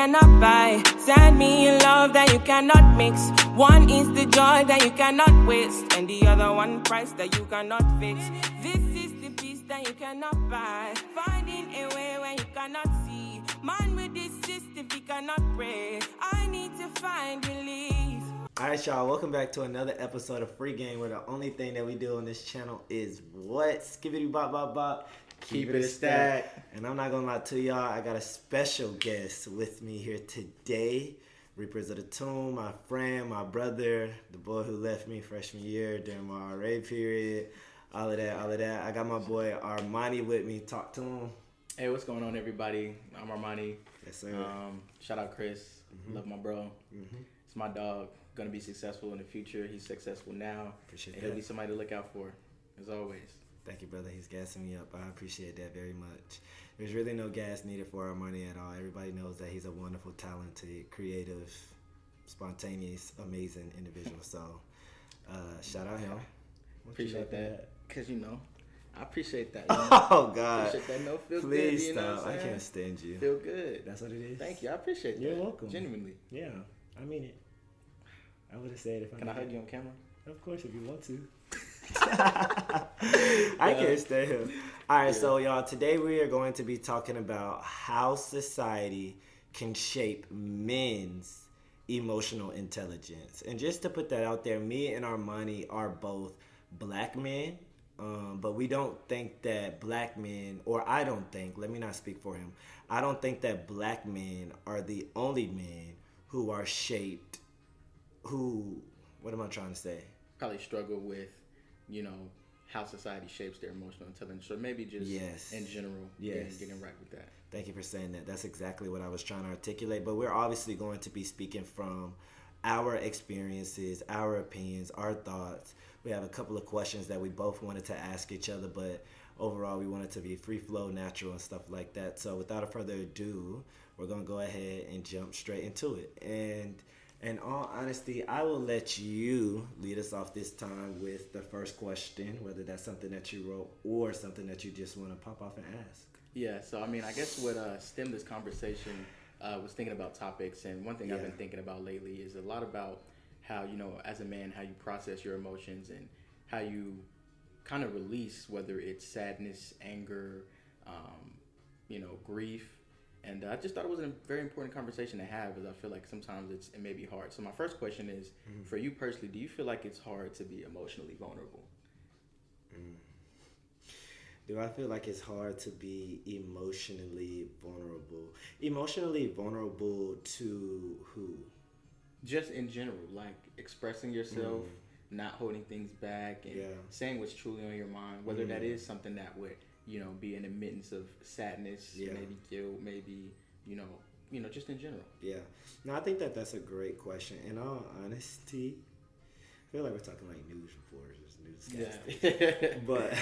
cannot buy. Send me a love that you cannot mix. One is the joy that you cannot waste, and the other one price that you cannot fix. This is the peace that you cannot buy. Finding a way where you cannot see. Man with this system, he cannot pray. I need to find release. Alright, y'all, welcome back to another episode of Free Game, where the only thing that we do on this channel is what? Skibbity bop bop bop. Keep it a stack. And I'm not gonna lie to y'all, I got a special guest with me here today. Reapers of the Tomb, my friend, my brother, the boy who left me freshman year during my RA period. All of that. I got my boy Armani with me. Talk to him. Hey, what's going on, everybody? I'm Armani. Yes, sir. Shout out Chris. Love my bro. It's my dog. Gonna be successful in the future. He's successful now. Appreciate and that. He'll be somebody to look out for, as always. Thank you, brother. He's gassing me up. I appreciate that very much. There's really no gas needed for our money at all. Everybody knows that he's a wonderful, talented, creative, spontaneous, amazing individual. So, shout out him. Appreciate that. Because, I appreciate that. Oh, God. Appreciate that. No, feel Please good. You know stop. what I'm I saying? can't stand you. Feel good. That's what it is? Thank you. I appreciate that. You're welcome. Genuinely. Yeah, I mean it. I would have said it if Can I hug you on camera? Of course, if you want to. I can't stand him. All right, so y'all, today we are going to be talking about how society can shape men's emotional intelligence. And just to put that out there, me and Armani are both black men, but we don't think that black men, or I don't think, let me not speak for him, I don't think that black men are the only men who are shaped, what am I trying to say? Probably struggle with, how society shapes their emotional intelligence, or maybe just in general, getting right with that. Thank you for saying that. That's exactly what I was trying to articulate. But we're obviously going to be speaking from our experiences, our opinions, our thoughts. We have a couple of questions that we both wanted to ask each other, but overall we want it to be free flow, natural, and stuff like that. So without further ado, we're going to go ahead and jump straight into it. And in all honesty, I will let you lead us off this time with the first question, whether that's something that you wrote or something that you just want to pop off and ask. Yeah, so I guess what stemmed this conversation was thinking about topics, and one thing I've been thinking about lately is a lot about how, as a man, how you process your emotions and how you kind of release, whether it's sadness, anger, grief. And I just thought it was a very important conversation to have, because I feel like sometimes it may be hard. So my first question is, for you personally, do you feel like it's hard to be emotionally vulnerable? Do I feel like it's hard to be emotionally vulnerable? Emotionally vulnerable to who? Just in general, like expressing yourself, not holding things back, and saying what's truly on your mind, whether that is something that would be an admittance of sadness, maybe guilt, maybe, just in general. Yeah. No, I think that's a great question. In all honesty, I feel like we're talking like news reporters, newscasters. But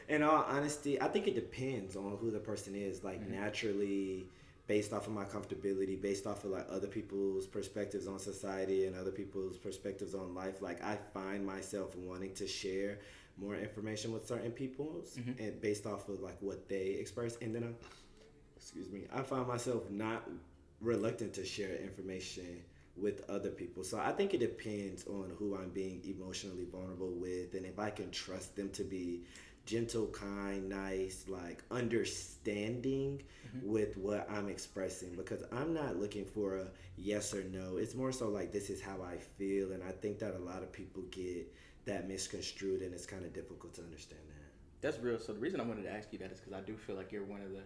in all honesty, I think it depends on who the person is. Like naturally, based off of my comfortability, based off of like other people's perspectives on society and other people's perspectives on life, like I find myself wanting to share more information with certain peoples and based off of like what they express, and then I find myself not reluctant to share information with other people. So I think it depends on who I'm being emotionally vulnerable with, and if I can trust them to be gentle, kind, nice, like understanding with what I'm expressing, because I'm not looking for a yes or no. It's more so like, this is how I feel, and I think that a lot of people get that misconstrued, and it's kind of difficult to understand that. That's real. So the reason I wanted to ask you that is because I do feel like you're one of the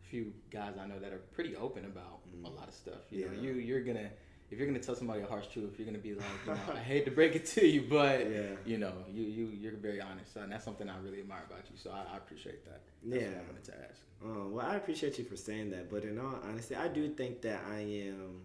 few guys I know that are pretty open about a lot of stuff. You're gonna, if you're gonna tell somebody a harsh truth, you're gonna be like, I hate to break it to you, but you're very honest, and that's something I really admire about you. So I appreciate that. That's what I wanted to ask. Well, I appreciate you for saying that, but in all honesty, I do think that I am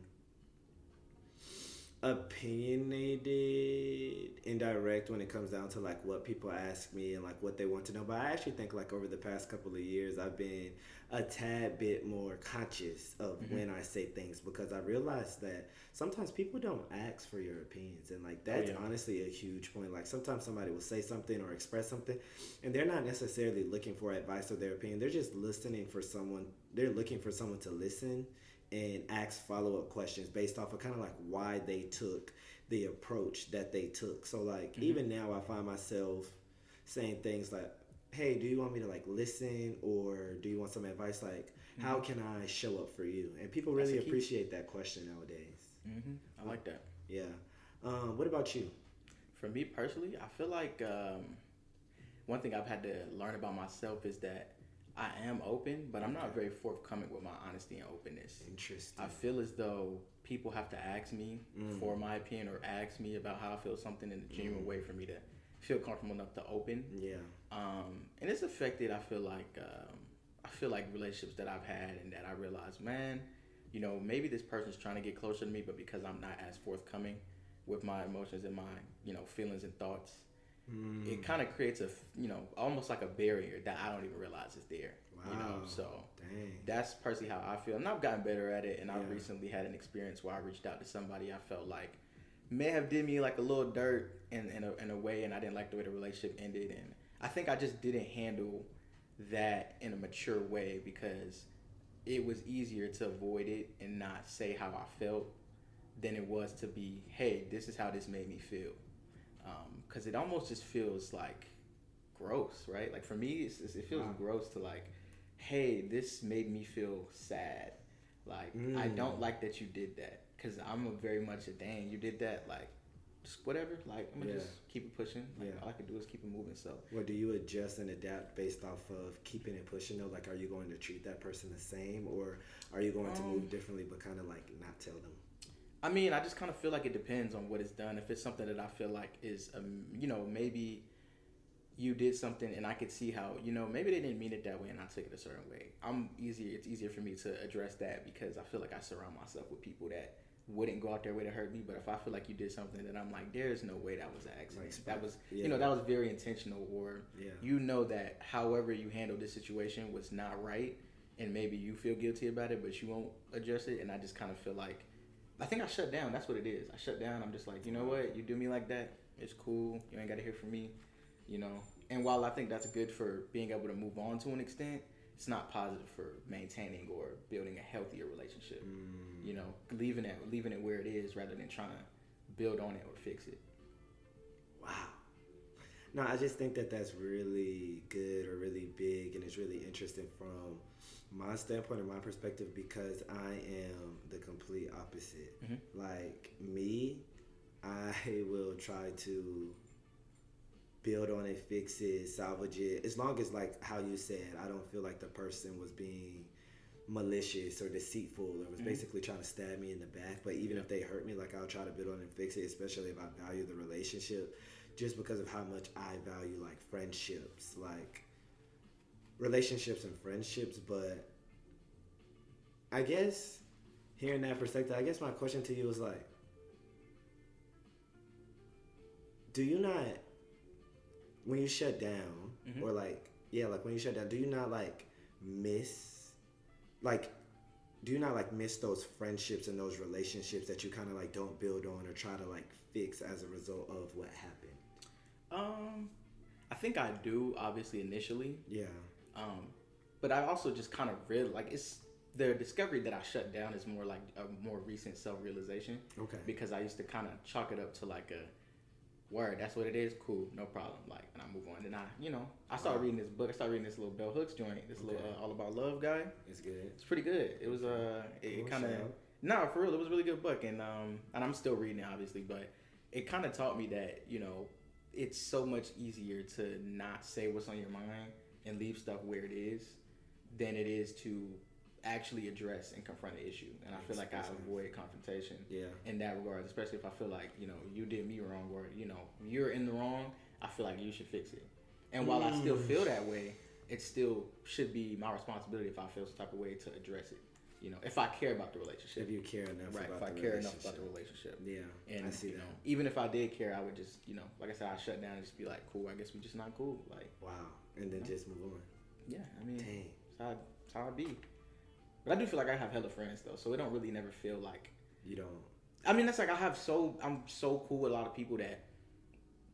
opinionated, indirect when it comes down to like what people ask me and like what they want to know. But I actually think like over the past couple of years, I've been a tad bit more conscious of when I say things, because I realized that sometimes people don't ask for your opinions, and like that's honestly a huge point. Like sometimes somebody will say something or express something and they're not necessarily looking for advice or their opinion. They're just listening for someone. They're looking for someone to listen and ask follow-up questions based off of kind of like why they took the approach that they took. So like even now I find myself saying things like, hey, do you want me to like listen, or do you want some advice? Like, how can I show up for you? And people really appreciate that question nowadays. I like that. Yeah. What about you? For me personally, I feel like one thing I've had to learn about myself is that I am open, but I'm not very forthcoming with my honesty and openness. Interesting. I feel as though people have to ask me for my opinion, or ask me about how I feel something in a genuine way for me to feel comfortable enough to open. Yeah. And it's affected, I feel like relationships that I've had, and that I realize, man, you know, maybe this person's trying to get closer to me, but because I'm not as forthcoming with my emotions and my, you know, feelings and thoughts, it kind of creates a, you know, almost like a barrier that I don't even realize is there. Wow. You know, so Dang. that's personally how I feel. And I've gotten better at it, and I've recently had an experience where I reached out to somebody I felt like may have did me like a little dirt in a way, and I didn't like the way the relationship ended, and I think I just didn't handle that in a mature way, because it was easier to avoid it and not say how I felt than it was to be, hey, this is how this made me feel. Because it almost just feels like gross, right? Like for me, it feels gross to like, hey, this made me feel sad. Like, I don't like that you did that. Because I'm very much a, dang, you did that, like, just whatever. Like, I'm going to just keep it pushing. Like, all I can do is keep it moving, so. Well, do you adjust and adapt based off of keeping it pushing, though? Like, are you going to treat that person the same, or are you going to move differently but kind of, like, not tell them? I mean, I just kind of feel like it depends on what is done. If it's something that I feel like is, you know, maybe you did something and I could see how, you know, maybe they didn't mean it that way and I took it a certain way. It's easier for me to address that, because I feel like I surround myself with people that wouldn't go out their way to hurt me. But if I feel like you did something that I'm like, there's no way that was an accident. Like, that was, you know, that was very intentional, or you know that however you handled this situation was not right, and maybe you feel guilty about it, but you won't address it. And I just kind of feel like, I think I shut down. That's what it is. I shut down. I'm just like, you know what? You do me like that, it's cool. You ain't got to hear from me, you know. And while I think that's good for being able to move on to an extent, it's not positive for maintaining or building a healthier relationship. You know, leaving it where it is rather than trying to build on it or fix it. Wow. No, I just think that that's really good, or really big, and it's really interesting from my standpoint and my perspective, because I am the complete opposite. Like me, I will try to build on it, fix it, salvage it, as long as, like how you said, I don't feel like the person was being malicious or deceitful or was basically trying to stab me in the back. But even if they hurt me, like, I'll try to build on it and fix it, especially if I value the relationship, just because of how much I value, like, friendships, like relationships and friendships. But I guess hearing that perspective, I guess my question to you is like, do you not, when you shut down, or like, when you shut down, do you not miss those friendships and those relationships that you kind of like don't build on or try to like fix as a result of what happened? I think I do, obviously, initially. Yeah. But I also just kind of it's the discovery that I shut down is more like a more recent self-realization. Okay. Because I used to kind of chalk it up to like a, word, that's what it is, cool, no problem, like, and I move on. And I started reading this book. I started reading this little Bell Hooks joint, this little All About Love guy. It's good. It's pretty good. It was it kind of, no, for real, it was a really good book. And I'm still reading it, obviously, but it kind of taught me that, you know, it's so much easier to not say what's on your mind and leave stuff where it is than it is to actually address and confront the issue. And I feel like I avoid confrontation in that regard, especially if I feel like, you know, you did me wrong, or, you know, you're in the wrong, I feel like you should fix it. And while I still feel that way, it still should be my responsibility, if I feel some type of way, to address it. You know, if I care about the relationship. If you care enough about the relationship. Right, if I care enough about the relationship. Yeah, and, I see that. Know, even if I did care, I would just, you know, like I said, I'd shut down and just be like, cool, I guess we just not cool. Like, wow. And then just move on. Yeah, I mean, dang. That's how I be. But I do feel like I have hella friends, though, so it don't really never feel like... You don't... I mean, that's like I'm so cool with a lot of people that...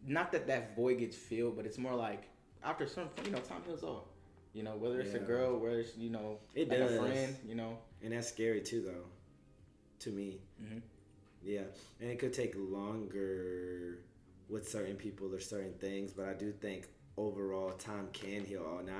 Not that void gets filled, but it's more like, after some point, you know, time heals off. You know, whether it's a girl, whether it's, you know, it like does. A friend, you know. And that's scary too, though, to me. Mm-hmm. Yeah, and it could take longer with certain people or certain things, but I do think overall time can heal all. Now,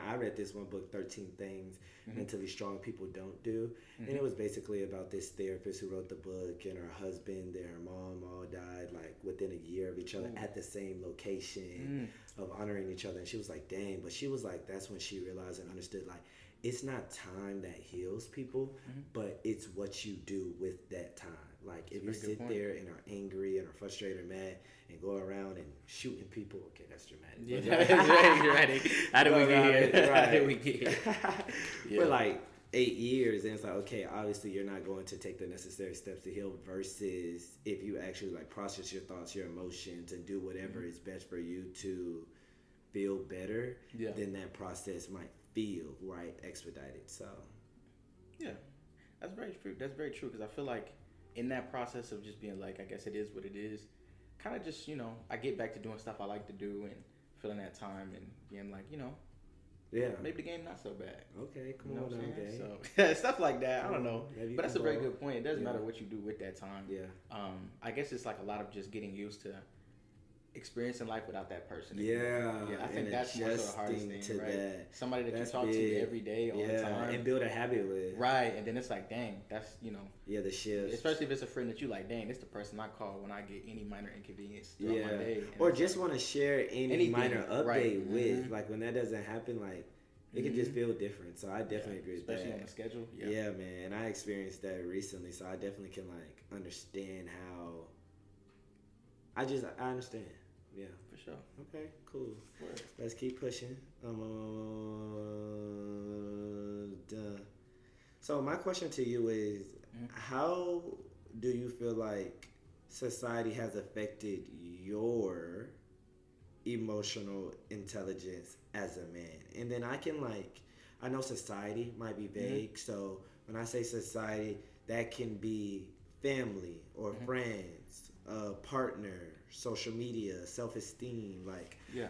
I read this one book, 13 Things Mentally Strong People Don't Do, and it was basically about this therapist who wrote the book, and her husband and her mom all died like within a year of each other at the same location of honoring each other. And she was like, dang, but she was like, that's when she realized and understood, like, it's not time that heals people, but it's what you do with that time. Like, if you sit there and are angry and are frustrated or mad and go around and shooting people, okay, that's dramatic. Yeah, right. How did we get here? Right. How did we get here? For like 8 years, and it's like, okay, obviously you're not going to take the necessary steps to heal, versus if you actually like process your thoughts, your emotions, and do whatever is best for you to feel better, then that process might feel expedited. So yeah, that's very true. That's very true, because I feel like in that process of just being like, I guess it is what it is, kind of just, I get back to doing stuff I like to do and feeling that time and being like, maybe the game not so bad. Okay, come on, okay. So stuff like that, I don't know, but that's a very good point. It doesn't matter what you do with that time. Yeah. I guess it's like a lot of just getting used to experiencing life without that person. Yeah, I think that's more so the hardest thing, right? That. Somebody that you talk to every day, all the time, and build a habit with. Right, and then it's like, dang, that's the shift. Especially if it's a friend that you like, dang, it's the person I call when I get any minor inconvenience throughout my day, or just want to share any minor update with. Like when that doesn't happen, like it can just feel different. So I definitely agree with that. Especially on the schedule. Yeah, man, I experienced that recently, so I definitely can like understand how. I understand. Yeah, for sure. Okay, cool. Word. Let's keep pushing. So my question to you is, how do you feel like society has affected your emotional intelligence as a man? And then I know society might be vague, so when I say society, that can be family or friends, partner, social media, self-esteem,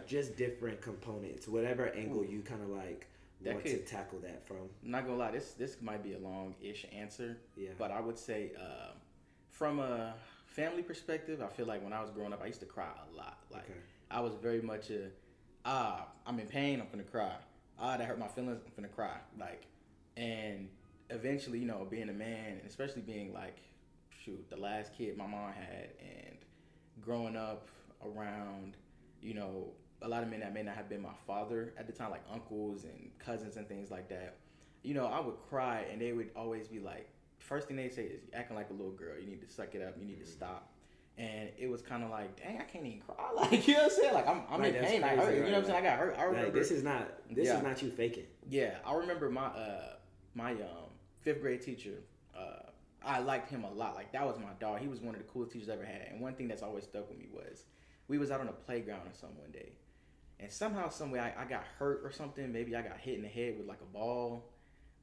just different components, whatever angle you kind of like want to tackle that from. I'm not gonna lie, this might be a long-ish answer, but I would say from a family perspective, I feel like when I was growing up, I used to cry a lot. I was very much I'm in pain, I'm gonna cry. That hurt my feelings, I'm gonna cry. And eventually, being a man, and especially being the last kid my mom had, and growing up around, a lot of men that may not have been my father at the time, like uncles and cousins and things like that, I would cry and they would always be like, first thing they say is, you're acting like a little girl, you need to suck it up, you need to stop. And it was kind of like, dang, I can't even cry. You know what I'm saying? I'm in pain, I hurt, you know what I'm saying? I got hurt. I remember, this is not you faking. Yeah, I remember my 5th grade teacher, I liked him a lot. That was my dog. He was one of the coolest teachers I ever had. And one thing that's always stuck with me was, we was out on a playground or something one day, and somehow, some way, I got hurt or something. Maybe I got hit in the head with a ball,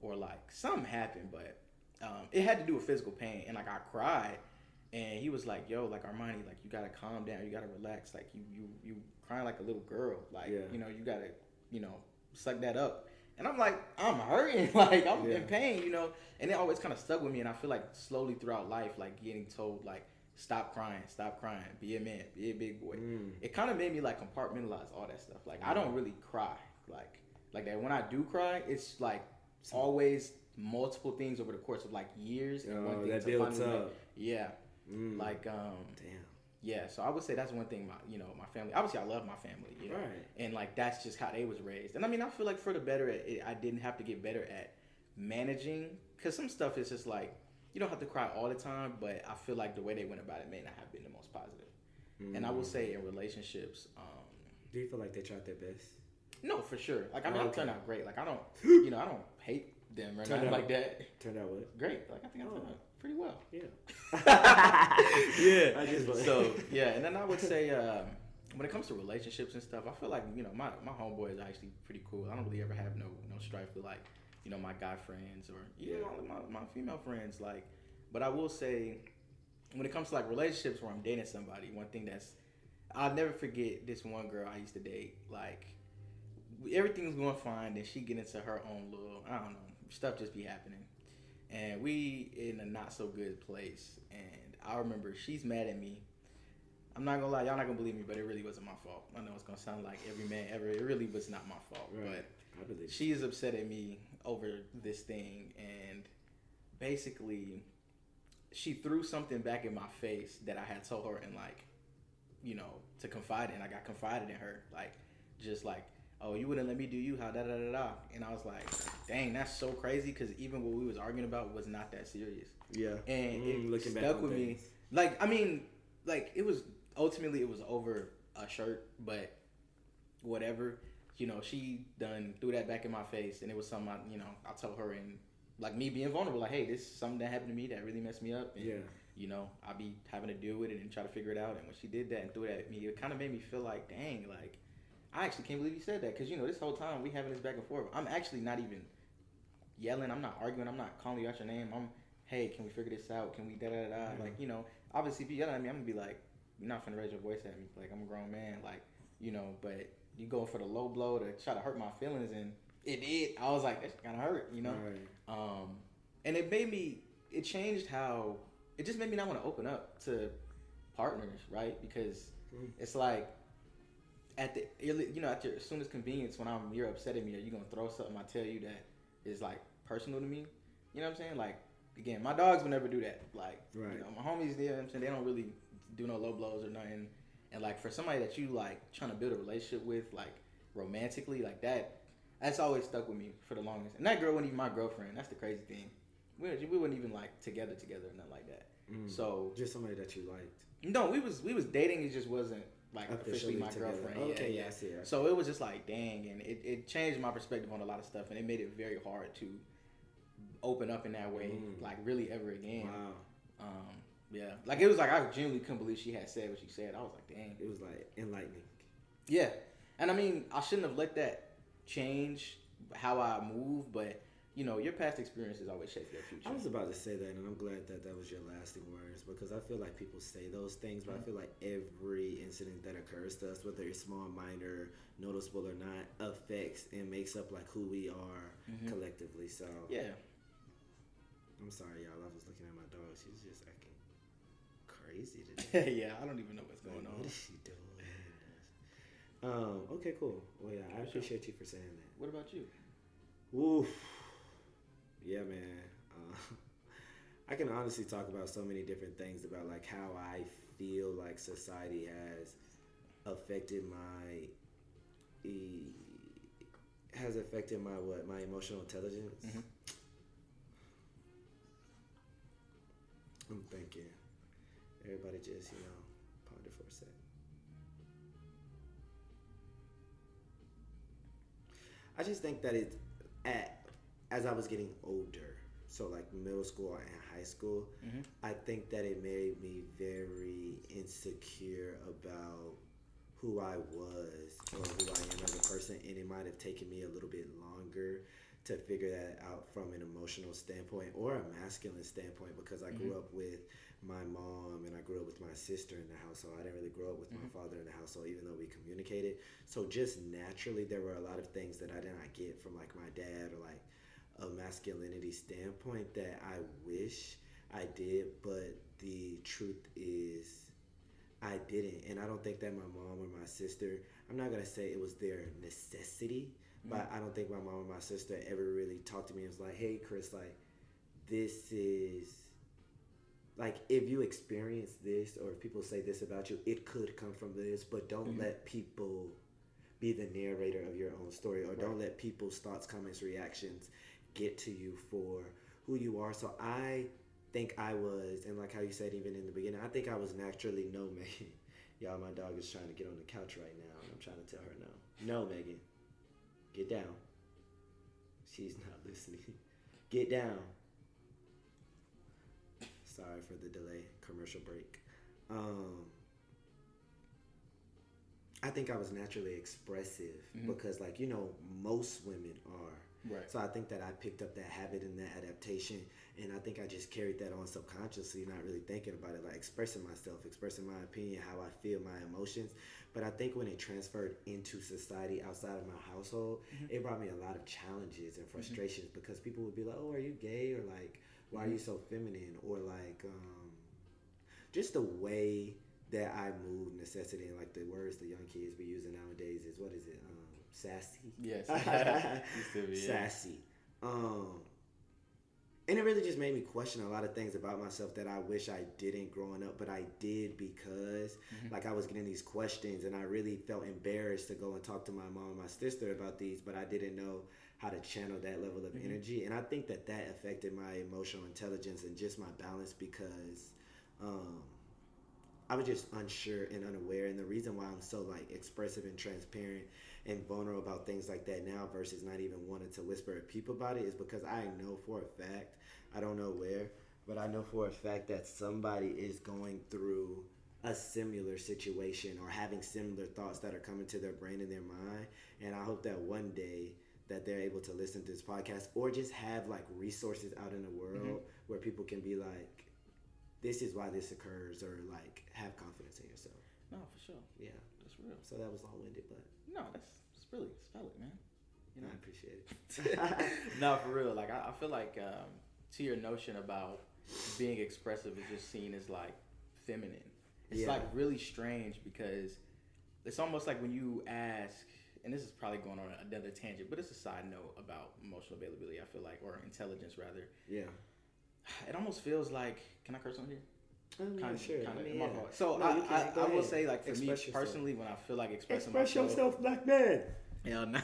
or something happened. But it had to do with physical pain, and I cried. And he was like, "Yo, Armani, you gotta calm down. You gotta relax. You crying like a little girl. You gotta, suck that up." And I'm like, I'm hurting, I'm in pain, And it always kind of stuck with me. And I feel like slowly throughout life, getting told, stop crying, be a man, be a big boy. It kind of made me compartmentalize all that stuff. I don't really cry like that. When I do cry, it's always multiple things over the course of years. And one thing that builds up. Damn. Yeah, so I would say that's one thing. My family. Obviously, I love my family. Right. And that's just how they was raised. And I mean, I feel for the better, I didn't have to get better at managing, because some stuff is just you don't have to cry all the time. But I feel the way they went about it may not have been the most positive. And I will say in relationships. Do you feel like they tried their best? No, for sure. I turned out great. I don't, I don't hate them or nothing like that. Turned out what? Great. I think I turned out pretty well. Yeah. Yeah. So yeah, and then I would say when it comes to relationships and stuff, I feel my homeboys are actually pretty cool. I don't really ever have no strife with my guy friends or even my female friends. But I will say, when it comes to relationships where I'm dating somebody, one thing I'll never forget, this one girl I used to date. Everything's going fine, then she get into her own little, I don't know, stuff just be happening. and we in a not so good place. And I remember she's mad at me. I'm not gonna lie, y'all not gonna believe me, but it really wasn't my fault. I know it's gonna sound like every man ever. It really was not my fault, Right. but she is upset at me over this thing, and basically, she threw something back in my face that I had told her, and like, you know, to confide in. I got confided in her, like, just like, oh, you wouldn't let me do you, how da da da da. And I was like, dang, that's so crazy, because even what we was arguing about was not that serious. Yeah. And it stuck with me. Like, I mean, like, it was ultimately it was over a shirt, but whatever. You know, she done threw that back in my face, and it was something I told her, and like me being vulnerable, like, hey, this is something that happened to me that really messed me up, and you know, I'll be having to deal with it and try to figure it out. And when she did that and threw that at me, it kind of made me feel like, dang, like, I actually can't believe you said that, because you know, this whole time we having this back and forth, I'm actually not even yelling, I'm not arguing, I'm not calling you out your name, I'm, hey, can we figure this out, can we da da da, like, you know, obviously if you yelling at me, I'm gonna be like, you're not finna raise your voice at me, like, I'm a grown man, like, you know, but you go for the low blow to try to hurt my feelings, and it did. I was like, that's kind of hurt, you know? Right. And it just made me not want to open up to partners, right? Because it's like, at the at your soonest convenience, when you're upset at me, are you gonna throw something I tell you that is like personal to me? You know what I'm saying? Like, again, my dogs would never do that. Like, you know, my homies, you know what I'm saying, they don't really do no low blows or nothing. And like, for somebody that you like trying to build a relationship with, like romantically, like that's always stuck with me for the longest. And that girl wasn't even my girlfriend. That's the crazy thing. We weren't even like together or nothing like that. So just somebody that you liked. No, we was dating. It just wasn't like officially my girlfriend. Okay, yeah. I see. So it was just like, dang, and it changed my perspective on a lot of stuff, and it made it very hard to open up in that way, like really ever again. Wow. Yeah, like it was like I genuinely couldn't believe she had said what she said. I was like, dang. It was like enlightening. Yeah, and I mean, I shouldn't have let that change how I move, but you know, your past experiences always shape your future. I was about to say that, and I'm glad that was your lasting words, because I feel like people say those things, but I feel like every incident that occurs to us, whether it's small, minor, noticeable or not, affects and makes up like who we are collectively. So yeah. I'm sorry, y'all. I was looking at my dog. She's just acting crazy today. Yeah, I don't even know what's going on. What is she doing? Okay, cool. Well, yeah, I appreciate you for saying that. What about you? Oof. Yeah, man. I can honestly talk about so many different things about like how I feel like society has affected my my emotional intelligence. I'm thinking. Everybody just, ponder for a sec. I just think that as I was getting older, so like middle school and high school, I think that it made me very insecure about who I was or who I am as a person, and it might have taken me a little bit longer to figure that out from an emotional standpoint or a masculine standpoint, because I grew up with my mom and I grew up with my sister in the household. I didn't really grow up with my father in the household, even though we communicated. So just naturally, there were a lot of things that I did not get from like my dad or like a masculinity standpoint that I wish I did, but the truth is I didn't. And I don't think that my mom or my sister, I'm not going to say it was their necessity, but I don't think my mom or my sister ever really talked to me and was like, hey, Chris, like, this is, like, if you experience this or if people say this about you, it could come from this, but don't let people be the narrator of your own story, or don't let people's thoughts, comments, reactions get to you for who you are. So I think I was, and like how you said even in the beginning, I think I was naturally no Megan. Y'all, my dog is trying to get on the couch right now, and I'm trying to tell her no, Megan, get down. She's not listening. Get down. Sorry for the delay. Commercial break. I think I was naturally expressive because, like, most women are. Right. So I think that I picked up that habit and that adaptation, and I think I just carried that on subconsciously, not really thinking about it, like expressing myself, expressing my opinion, how I feel, my emotions. But I think when it transferred into society outside of my household, it brought me a lot of challenges and frustrations because people would be like, oh, are you gay? Or like, Why are you so feminine? Or like, just the way that I move necessity, and like the words the young kids be using nowadays is, what is it? Sassy. Yes. Used to be, yeah. Sassy. And it really just made me question a lot of things about myself that I wish I didn't growing up, but I did because like I was getting these questions and I really felt embarrassed to go and talk to my mom and my sister about these, but I didn't know how to channel that level of energy. And I think that affected my emotional intelligence and just my balance because I was just unsure and unaware. And the reason why I'm so like expressive and transparent and vulnerable about things like that now versus not even wanting to whisper at people about it is because I know for a fact, I don't know where, but I know for a fact that somebody is going through a similar situation or having similar thoughts that are coming to their brain and their mind. And I hope that one day that they're able to listen to this podcast or just have like resources out in the world where people can be like, this is why this occurs, or like have confidence in yourself. No, for sure. Yeah. That's real. So that was long-winded, but no, it's really valid, man. You know? I appreciate it. No, for real. Like I feel like to your notion about being expressive is just seen as like feminine. It's like really strange because it's almost like when you ask, and this is probably going on another tangent, but it's a side note about emotional availability, I feel like, or intelligence rather. Yeah. It almost feels like, can I curse on here? Sure. So no, I will say, like, for me personally, when I feel like express yourself, black man. Hell no.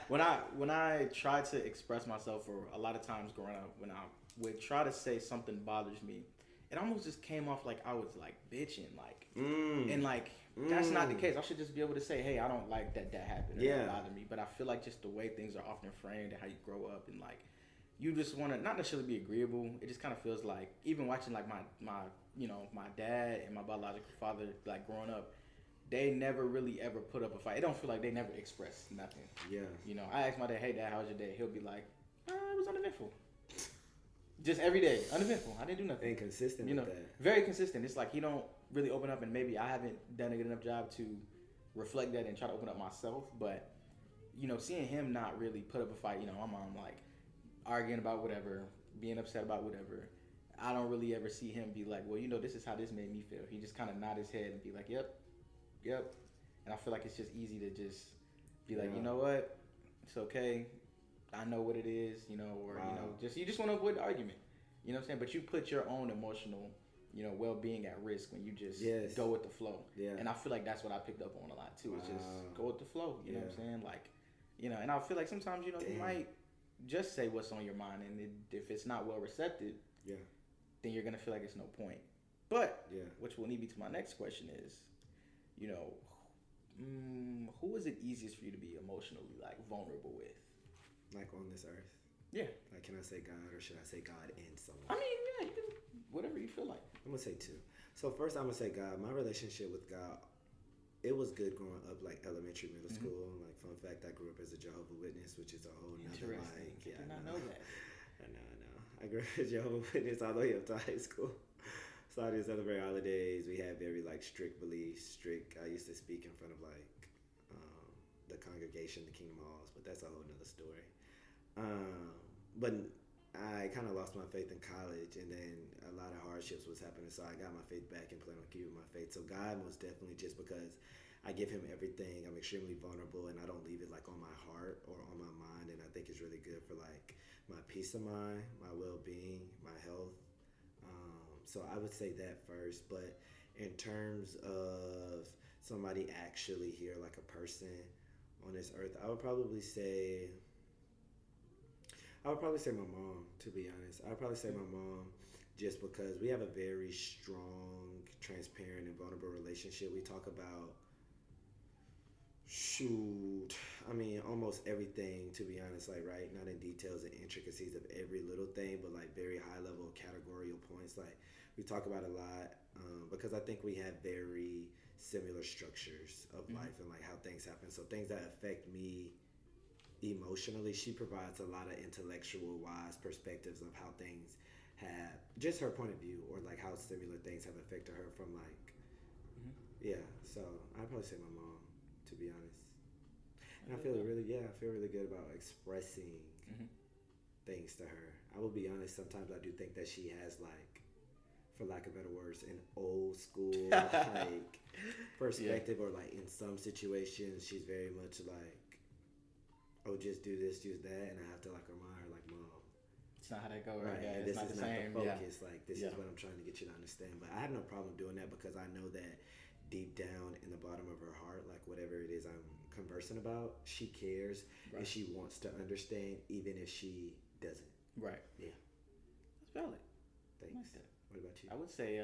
when I try to express myself, or a lot of times growing up, when I would try to say something bothers me, it almost just came off like I was like bitching, like, and like that's not the case. I should just be able to say, hey, I don't like that happened. That bothered me. But I feel like just the way things are often framed and how you grow up, and like you just want to not necessarily be agreeable. It just kind of feels like, even watching like my my dad and my biological father, like growing up, they never really ever put up a fight. It don't feel like they never expressed nothing. Yeah. You know, I asked my dad, hey dad, how was your day? He'll be like, it was uneventful. Just every day, uneventful. I didn't do nothing. And consistent, with that. Very consistent. It's like he don't really open up, and maybe I haven't done a good enough job to reflect that and try to open up myself. But seeing him not really put up a fight, my mom like arguing about whatever, being upset about whatever. I don't really ever see him be like, well, this is how this made me feel. He just kind of nod his head and be like, yep. And I feel like it's just easy to just be like, you know what, it's okay. I know what it is, or you just want to avoid the argument. You know what I'm saying? But you put your own emotional, well-being at risk when you just go with the flow. Yeah. And I feel like that's what I picked up on a lot too. Is just go with the flow. You know what I'm saying? Like, and I feel like sometimes you might just say what's on your mind, and if it's not well receptive, then you're gonna feel like it's no point. But which will lead me to my next question is, who is it easiest for you to be emotionally like vulnerable with? Like on this earth? Yeah. Like, can I say God, or should I say God and someone? I mean, you can, whatever you feel like. I'm gonna say two. So first, I'm gonna say God. My relationship with God, it was good growing up, like elementary, middle school. Like, fun fact, I grew up as a Jehovah's Witness, which is a whole nother like. I did not know that. I know. I grew up as a Jehovah's Witness all the way up to high school. So I didn't celebrate holidays. We had very like strict beliefs. I used to speak in front of like the congregation, the Kingdom Halls, but that's a whole nother story. But I kind of lost my faith in college, and then a lot of hardships was happening, so I got my faith back and plan on keeping my faith. So God, most definitely, just because I give him everything, I'm extremely vulnerable, and I don't leave it like on my heart or on my mind, and I think it's really good for like my peace of mind, my well-being, my health. So I would say that first. But in terms of somebody actually here, like a person on this earth, I would probably say my mom, to be honest. I would probably say my mom, just because we have a very strong, transparent, and vulnerable relationship. We talk about, almost everything, to be honest, like, right? Not in details and intricacies of every little thing, but like very high level categorical points. Like, we talk about a lot because I think we have very similar structures of life and like how things happen. So things that affect me emotionally, she provides a lot of intellectual wise perspectives of how things have, just her point of view, or like how similar things have affected her from like so I'd probably say my mom, to be honest. And I feel really good about expressing things to her. I will be honest, sometimes I do think that she has, like, for lack of better words, an old school like perspective, or like in some situations she's very much like, oh, just do this, do that, and I have to like remind her, like, Mom, it's not how that goes, right? Yeah, This not is the not same. the focus. Like, this is what I'm trying to get you to understand. But I have no problem doing that, because I know that deep down in the bottom of her heart, like, whatever it is I'm conversing about, she cares, and she wants to understand, even if she doesn't. Right. Yeah. That's valid. Thanks. Like that. What about you? I would say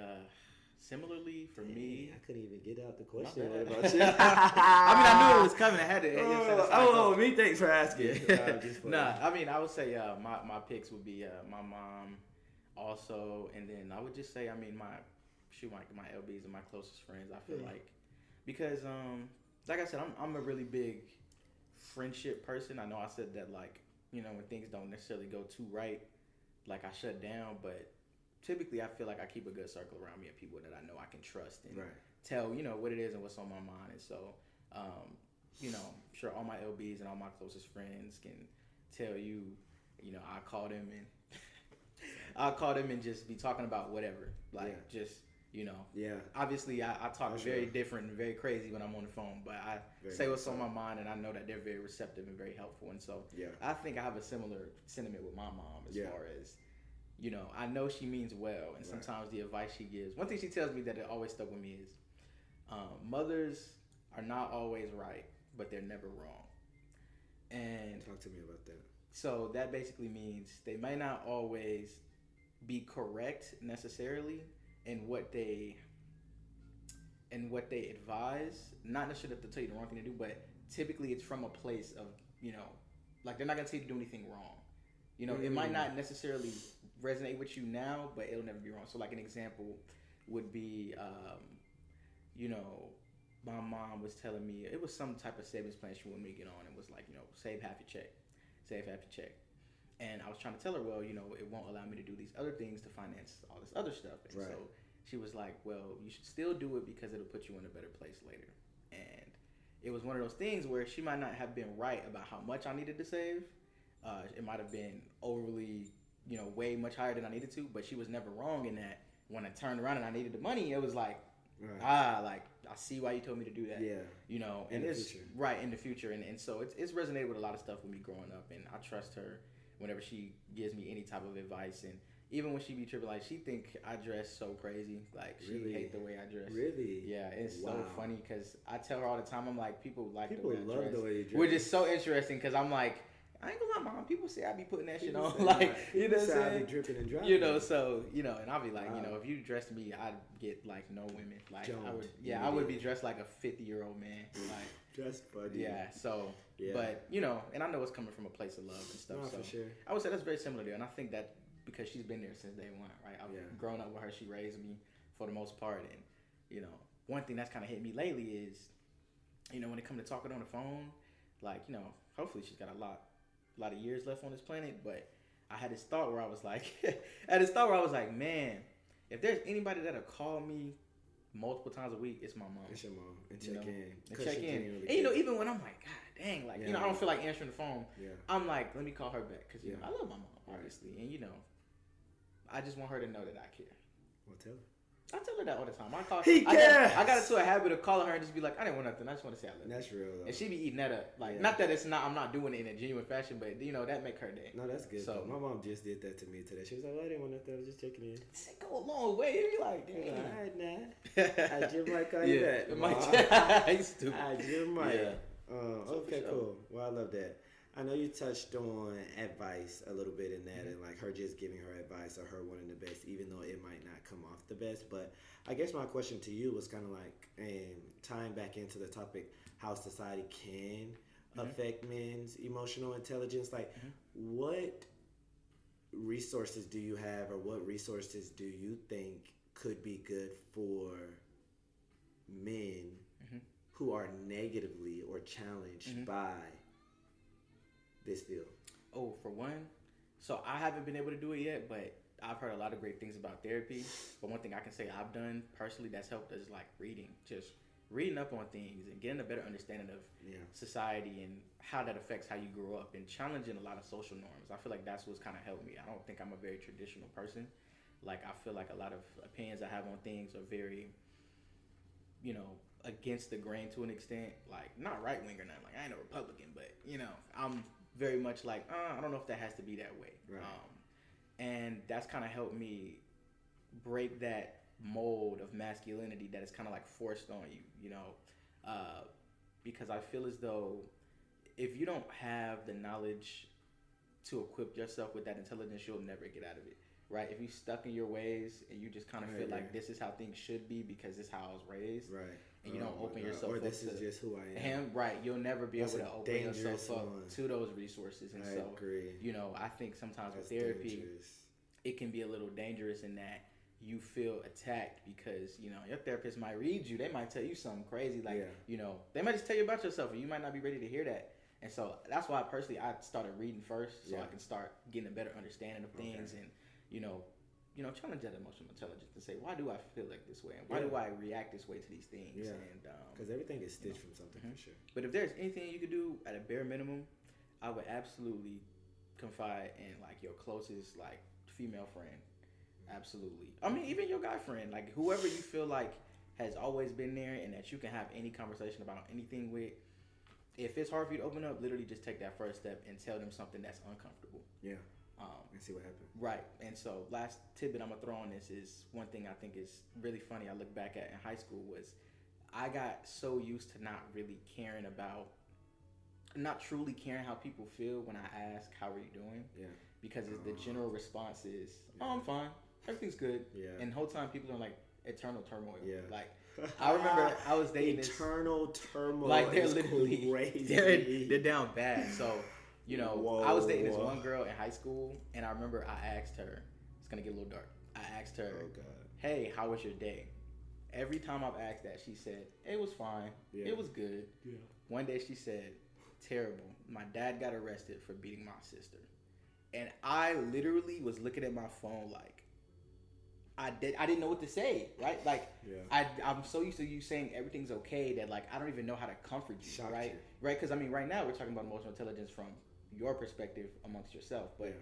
similarly for me. I couldn't even get out the question. What about you? I mean, I knew it was coming. I had to. Me. Thanks for asking. I mean, I would say my picks would be my mom, also, and then I would just say, I mean, my LBs and my closest friends. I feel like, because like I said, I'm a really big friendship person. I know I said that, like, you know, when things don't necessarily go too right, like, I shut down, but typically I feel like I keep a good circle around me of people that I know I can trust and tell, you know, what it is and what's on my mind. And so, you know, I'm sure all my LBs and all my closest friends can tell you, you know, I call them and just be talking about whatever, like, just, you know, obviously I talk very different and very crazy when I'm on the phone, but I say what's on my mind, and I know that they're very receptive and very helpful. And so I think I have a similar sentiment with my mom as far as, you know, I know she means well, and sometimes the advice she gives, one thing she tells me that it always stuck with me is, mothers are not always right, but they're never wrong. And talk to me about that. So that basically means they may not always be correct necessarily in what they advise, not necessarily to tell you the wrong thing to do, but typically it's from a place of, you know, like, they're not going to tell you to do anything wrong. You know, it might not necessarily resonate with you now, but it'll never be wrong. So, like, an example would be, you know, my mom was telling me, it was some type of savings plan she wanted me to get on. It was like, you know, save half your check. And I was trying to tell her, well, you know, it won't allow me to do these other things to finance all this other stuff. And so she was like, well, you should still do it because it'll put you in a better place later. And it was one of those things where she might not have been right about how much I needed to save. It might have been overly, you know, way much higher than I needed to, but she was never wrong in that when I turned around and I needed the money, it was like, like, I see why you told me to do that. Yeah. You know, and it's right in the future. And so it's resonated with a lot of stuff with me growing up, and I trust her whenever she gives me any type of advice. And even when she be tripping, like, she think I dress so crazy. Like, she hate the way I dress. Really? Yeah, it's so funny because I tell her all the time, I'm like, people love the way you dress. Which is so interesting because I'm like, I ain't gonna lie, Mom. People say I be putting that shit on, like, you know what I'm saying? I be dripping and dropping. You know, so, you know, and I'll be like, you know, if you dressed me, I'd get like no women. Like, I would be dressed like a 50-year-old man. Like, just funny. Yeah. So, but, you know, and I know it's coming from a place of love and stuff. No, so for sure. I would say that's very similar there, and I think that because she's been there since day one, right? I've grown up with her. She raised me for the most part, and, you know, one thing that's kind of hit me lately is, you know, when it comes to talking on the phone, like, you know, hopefully she's got a lot of years left on this planet, but I had this thought where I was like, man, if there's anybody that'll call me multiple times a week, it's my mom. It's your mom. And check in. And check in. And, you know, even when I'm like, God dang, like, you know, I don't feel like answering the phone. Yeah. I'm like, let me call her back. Because, you know, I love my mom, obviously. And, you know, I just want her to know that I care. Well, tell her. I tell her that all the time. I got into a habit of calling her and just be like, I didn't want nothing. I just want to say I love you. That's real, though. And she be eating that up. Like, not that I'm not doing it in a genuine fashion, but, you know, that make her day. No, that's good. So my mom just did that to me today. She was like, well, I didn't want nothing. I was just checking in. It go a long way. You be like, damn. All right, nah. I just might call you that. I stupid. I just might. Yeah. Okay, cool. Well, I love that. I know you touched on advice a little bit in that, and like her just giving her advice or her wanting the best, even though it might not come off the best. But I guess my question to you was kind of like, tying back into the topic, how society can affect men's emotional intelligence. Like, what resources do you have, or what resources do you think could be good for men who are negatively or challenged by this field? Oh, for one, so I haven't been able to do it yet, but I've heard a lot of great things about therapy. But one thing I can say I've done personally that's helped is like reading reading up on things and getting a better understanding of society and how that affects how you grow up and challenging a lot of social norms. I feel like that's what's kind of helped me. I don't think I'm a very traditional person. Like, I feel like a lot of opinions I have on things are very, against the grain to an extent. Like, not right wing or nothing. Like, I ain't a Republican, but I'm very much like, I don't know if that has to be that way. Right. And that's kind of helped me break that mold of masculinity that is kind of like forced on you, because I feel as though if you don't have the knowledge to equip yourself with that intelligence, you'll never get out of it, right? If you're stuck in your ways and you just kind of feel like this is how things should be because this is how I was raised, right? And you don't open yourself or up this to is just who I am, right? You'll never be able to open yourself up one. to those resources, and I agree. I think sometimes with therapy, it can be a little dangerous in that you feel attacked because, your therapist might read you. They might tell you something crazy. Like, they might just tell you about yourself and you might not be ready to hear that. And so that's why personally I started reading first so I can start getting a better understanding of things and, challenge that emotional intelligence and say, why do I feel like this way? And why do I react this way to these things? Yeah. And because everything is stitched from something for sure. But if there's anything you could do at a bare minimum, I would absolutely confide in like your closest like female friend. Absolutely. I mean, even your guy friend, like whoever you feel like has always been there and that you can have any conversation about anything with. If it's hard for you to open up, literally just take that first step and tell them something that's uncomfortable. Yeah. And see what happens. Right. And so last tidbit I'm going to throw on this is one thing I think is really funny I look back at in high school was I got so used to not truly caring how people feel when I ask, how are you doing? Yeah. Because the general response is, oh, I'm fine. Everything's good. Yeah. And the whole time people are like, eternal turmoil. Yeah. Like, I remember I was dating eternal turmoil. Like, they're literally crazy. They're down bad. So, I was dating this one girl in high school, and I remember I asked her, it's going to get a little dark. I asked her, hey, how was your day? Every time I've asked that, she said, it was fine. Yeah. It was good. Yeah. One day she said, terrible. My dad got arrested for beating my sister. And I literally was looking at my phone like, I didn't know what to say, right? Like, I'm so used to you saying everything's okay that, like, I don't even know how to comfort you, Shocked right? You. Right? Because, I mean, right now we're talking about emotional intelligence from your perspective amongst yourself, but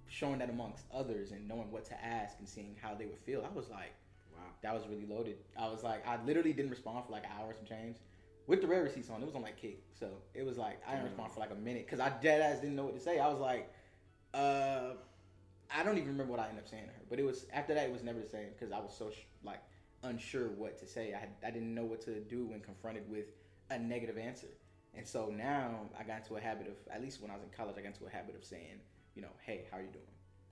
showing that amongst others and knowing what to ask and seeing how they would feel, I was like, wow, that was really loaded. I was like, I literally didn't respond for like an hour, some change. With the rare receipts on, it was on like kick. So it was like, I didn't respond for like a minute because I dead ass didn't know what to say. I was like, I don't even remember what I ended up saying to her. But it was, after that, it was never the same because I was so unsure what to say. I didn't know what to do when confronted with a negative answer. And so now I got into a habit of, at least when I was in college, I got into a habit of saying, hey, how are you doing?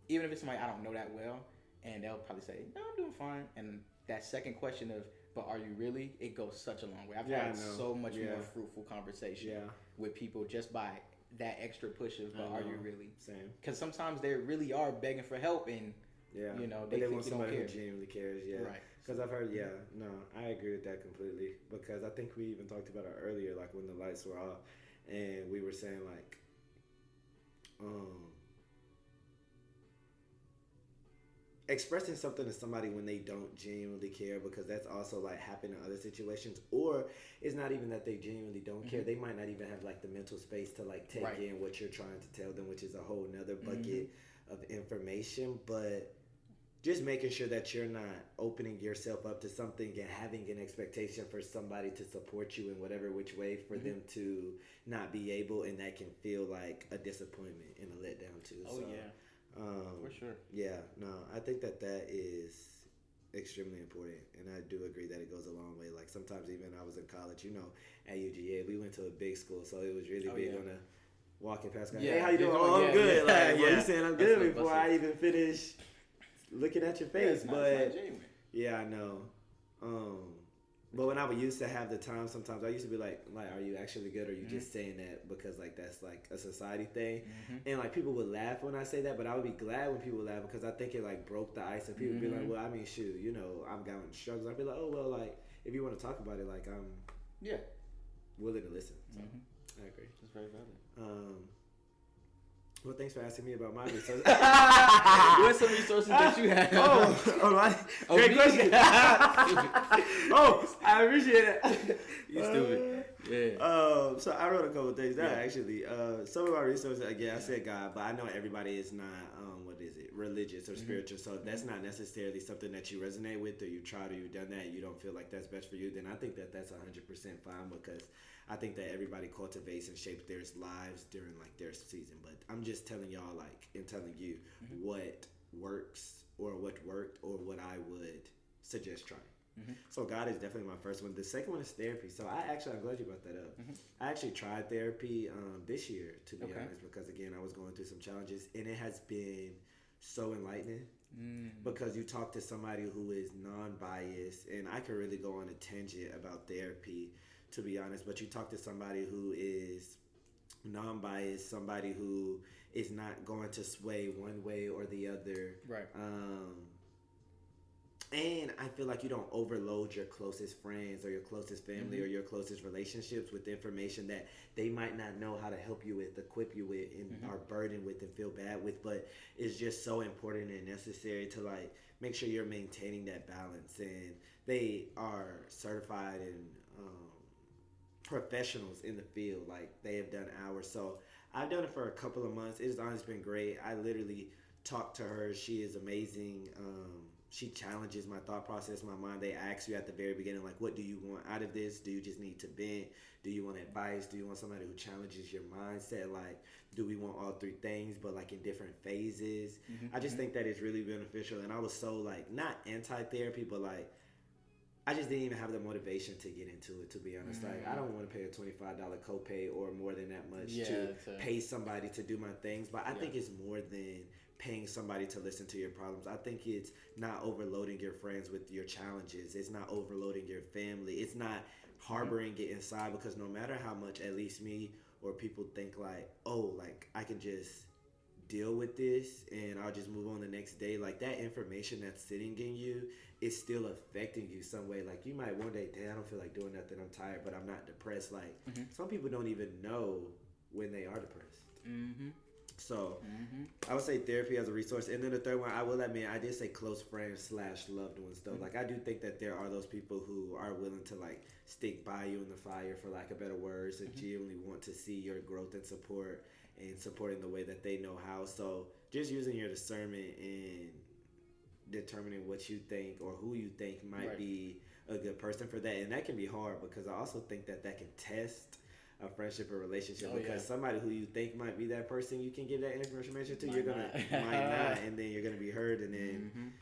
Even if it's somebody I don't know that well, and they'll probably say, no, I'm doing fine. And that second question of, but are you really? It goes such a long way. I've had so much more fruitful conversation with people just by that extra push of, but are you really? Same. Because sometimes they really are begging for help, and they want somebody who genuinely cares. Yeah. Right. Because I've heard, I agree with that completely. Because I think we even talked about it earlier, like when the lights were off, and we were saying like, expressing something to somebody when they don't genuinely care, because that's also like happened in other situations, or it's not even that they genuinely don't care. They might not even have like the mental space to like take in what you're trying to tell them, which is a whole nother bucket of information. But just making sure that you're not opening yourself up to something and having an expectation for somebody to support you in whatever which way for them to not be able, and that can feel like a disappointment and a letdown too. For sure. Yeah, no, I think that is extremely important, and I do agree that it goes a long way. Like sometimes even I was in college, at UGA, we went to a big school, so it was really big on the walking past guy. Hey, how you doing? Oh, I'm good. Like, you saying I'm good before I even finish looking at your face. But I know. But when I would used to have the time, sometimes I used to be like, are you actually good, or are you just saying that because like that's like a society thing? And like people would laugh when I say that, but I would be glad when people would laugh, because I think it like broke the ice, and people would be like, well, I mean, shoot, I've gotten struggles. I'd be like, oh well, like if you want to talk about it, like I'm willing to listen. So I agree. It's very valid. Well, thanks for asking me about my resources. What's some resources that you have? Great question. I appreciate it. You stupid. Yeah. So I wrote a couple of things down actually. Some of my resources, again, I said God, but I know everybody is not, religious or spiritual. So if that's not necessarily something that you resonate with, or you tried or you've done that, and you don't feel like that's best for you, then I think that that's 100% fine, because I think that everybody cultivates and shapes their lives during like their season. But I'm just telling y'all, like, and telling you what works or what worked or what I would suggest trying. So God is definitely my first one. The second one is therapy. So I'm glad you brought that up. I actually tried therapy this year, to be honest, because again, I was going through some challenges, and it has been so enlightening because you talk to somebody who is non-biased, and I could really go on a tangent about therapy, to be honest, but you talk to somebody who is non-biased, somebody who is not going to sway one way or the other. Right. And I feel like you don't overload your closest friends or your closest family or your closest relationships with information that they might not know how to help you with, equip you with, and are burdened with and feel bad with. But it's just so important and necessary to like make sure you're maintaining that balance. And they are certified and professionals in the field. Like, they have done hours. So I've done it for a couple of months. It's honestly been great. I literally talked to her. She is amazing. She challenges my thought process, my mind. They ask you at the very beginning, like, what do you want out of this? Do you just need to vent? Do you want advice? Do you want somebody who challenges your mindset? Like, do we want all three things, but like in different phases? I just think that it's really beneficial. And I was so like, not anti-therapy, but like, I just didn't even have the motivation to get into it, to be honest. Like, I don't want to pay a $25 copay or more than that much to pay somebody to do my things. But I think it's more than paying somebody to listen to your problems. I think it's not overloading your friends with your challenges. It's not overloading your family. It's not harboring it inside, because no matter how much, at least me or people think like, oh, like I can just deal with this and I'll just move on the next day. Like, that information that's sitting in you is still affecting you some way. Like, you might one day, I don't feel like doing nothing, I'm tired, but I'm not depressed. Like, some people don't even know when they are depressed. So I would say therapy as a resource. And then the third one, I will admit, I did say close friends / loved ones though. Like, I do think that there are those people who are willing to like stick by you in the fire, for lack of better words, and genuinely want to see your growth and support, and supporting the way that they know how. So just using your discernment and determining what you think or who you think might be a good person for that. And that can be hard, because I also think that can test a friendship or relationship, because somebody who you think might be that person you can give that information to, might not, and then you're gonna be hurt, and then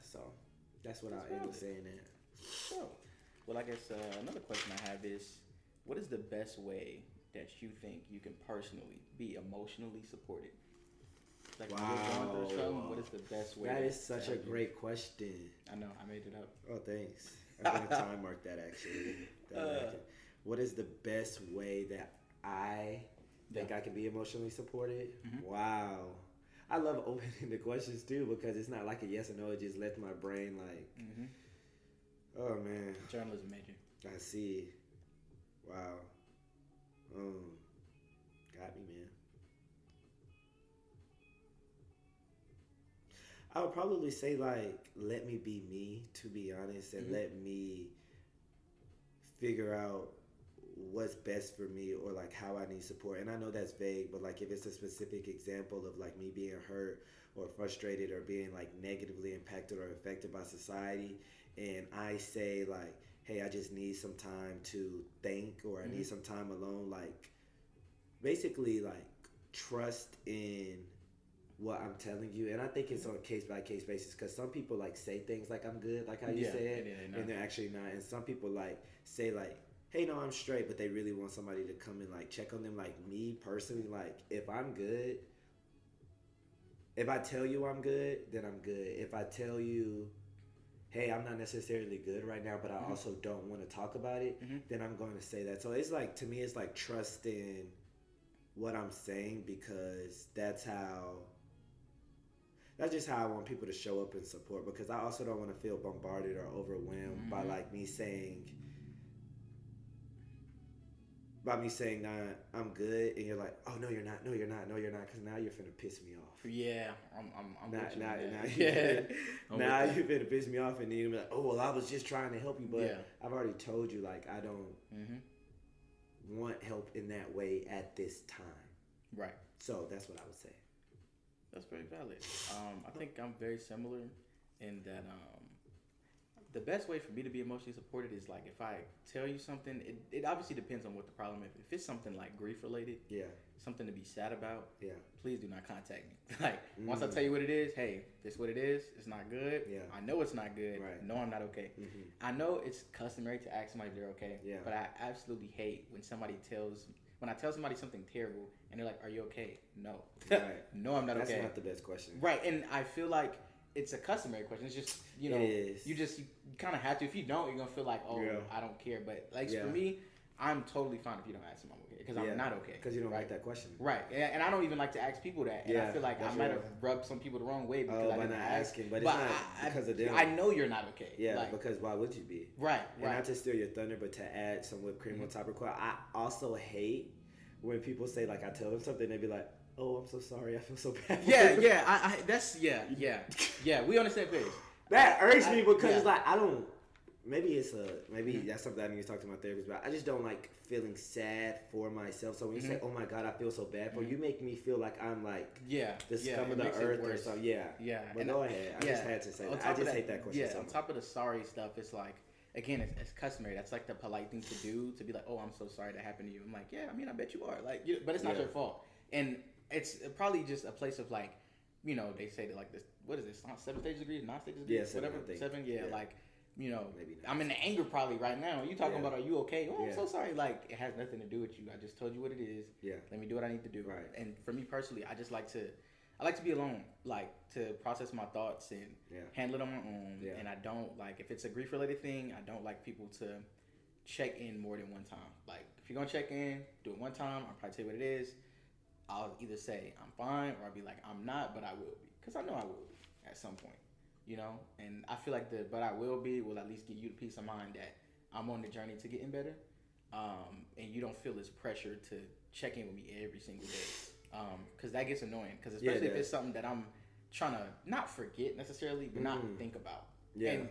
so that's what I end up saying that. So, well, I guess another question I have is, what is the best way that you think you can personally be emotionally supported? Like, when you're going through something, what is the best way? That is such a great question. I know, I made it up. Oh, thanks. I'm gonna time mark that actually. What is the best way that I think I can be emotionally supported? Wow. I love opening the questions too, because it's not like a yes or no. It just lets my brain like, oh man. Journalism major. I see. Wow. Got me, man. I would probably say like, let me be me, to be honest, and let me figure out what's best for me, or like how I need support. And I know that's vague, but like if it's a specific example of like me being hurt or frustrated or being like negatively impacted or affected by society, and I say like, hey, I just need some time to think, or I need some time alone, like basically like trust in what I'm telling you. And I think it's on a case by case basis, because some people like say things like I'm good, like how you say it, and they're actually not. And some people like say like, hey, no, I'm straight, but they really want somebody to come and like check on them. Like me personally, like if I'm good, if I tell you I'm good, then I'm good. If I tell you, hey, I'm not necessarily good right now, but I also don't want to talk about it, then I'm going to say that. So it's like, to me, it's like trust in what I'm saying, because that's just how I want people to show up and support, because I also don't want to feel bombarded or overwhelmed by like me saying, by me saying that I'm good, and you're like, oh no, you're not, no, you're not, no, you're not, because now you're finna piss me off. Yeah, I'm with you. Now you're finna piss me off, and then you're like, oh well, I was just trying to help you, but I've already told you like I don't want help in that way at this time. Right. So that's what I would say. That's very valid. I think I'm very similar in that the best way for me to be emotionally supported is like if I tell you something, it obviously depends on what the problem is. If it's something like grief related, something to be sad about, please do not contact me. Like once I tell you what it is, hey, this is what it is. It's not good. I know it's not good. Right. No, I'm not okay. I know it's customary to ask somebody if they're okay, but I absolutely hate when I tell somebody something terrible and they're like, "Are you okay?" No, no, I'm not okay. That's not the best question. Right, and I feel like it's a customary question. It's just you kind of have to. If you don't, you're gonna feel like, oh, I don't care. But like for me, I'm totally fine if you don't ask them I'm okay because I'm not okay. Because you don't like that question. Right, and I don't even like to ask people that. And I feel like I might have rubbed some people the wrong way because I didn't ask. But it's not because of them. I know you're not okay. Yeah, like, because why would you be? Right. And not to steal your thunder, but to add some whipped cream on top of it. I also hate when people say like I tell them something, they be like, "Oh, I'm so sorry. I feel so bad." Yeah. That's we on the same page. That irks me because it's like I don't. Maybe that's something I need to talk to my therapist about. I just don't like feeling sad for myself. So when you say, "Oh my God, I feel so bad for you," make me feel like I'm like the scum of the earth or something. Yeah. But go ahead. I just had to say that. I just hate that question. Yeah. On top of the sorry stuff, it's like. Again, it's customary. That's like the polite thing to do, to be like, oh, I'm so sorry that happened to you. I'm like, yeah, I mean, I bet you are. Like, but it's not your fault. And it's probably just a place of like, they say that like this, what is this, 7 stages of grief, 9 stages of grief? Yeah, whatever, 7, like, maybe I'm in the anger probably right now. You talking about, are you okay? Oh, I'm so sorry. Like, it has nothing to do with you. I just told you what it is. Yeah. Let me do what I need to do. Right. And for me personally, I like to be alone, like to process my thoughts and handle it on my own. Yeah. And I don't like, if it's a grief related thing, I don't like people to check in more than one time. Like if you're gonna check in, do it one time. I'll probably tell you what it is. I'll either say I'm fine or I'll be like I'm not, but I will be, because I know I will be at some point, And I feel like but I will be will at least give you the peace of mind that I'm on the journey to getting better, and you don't feel this pressure to check in with me every single day. Because that gets annoying. Because especially if it's something that I'm trying to not forget necessarily, but not think about. Yeah. And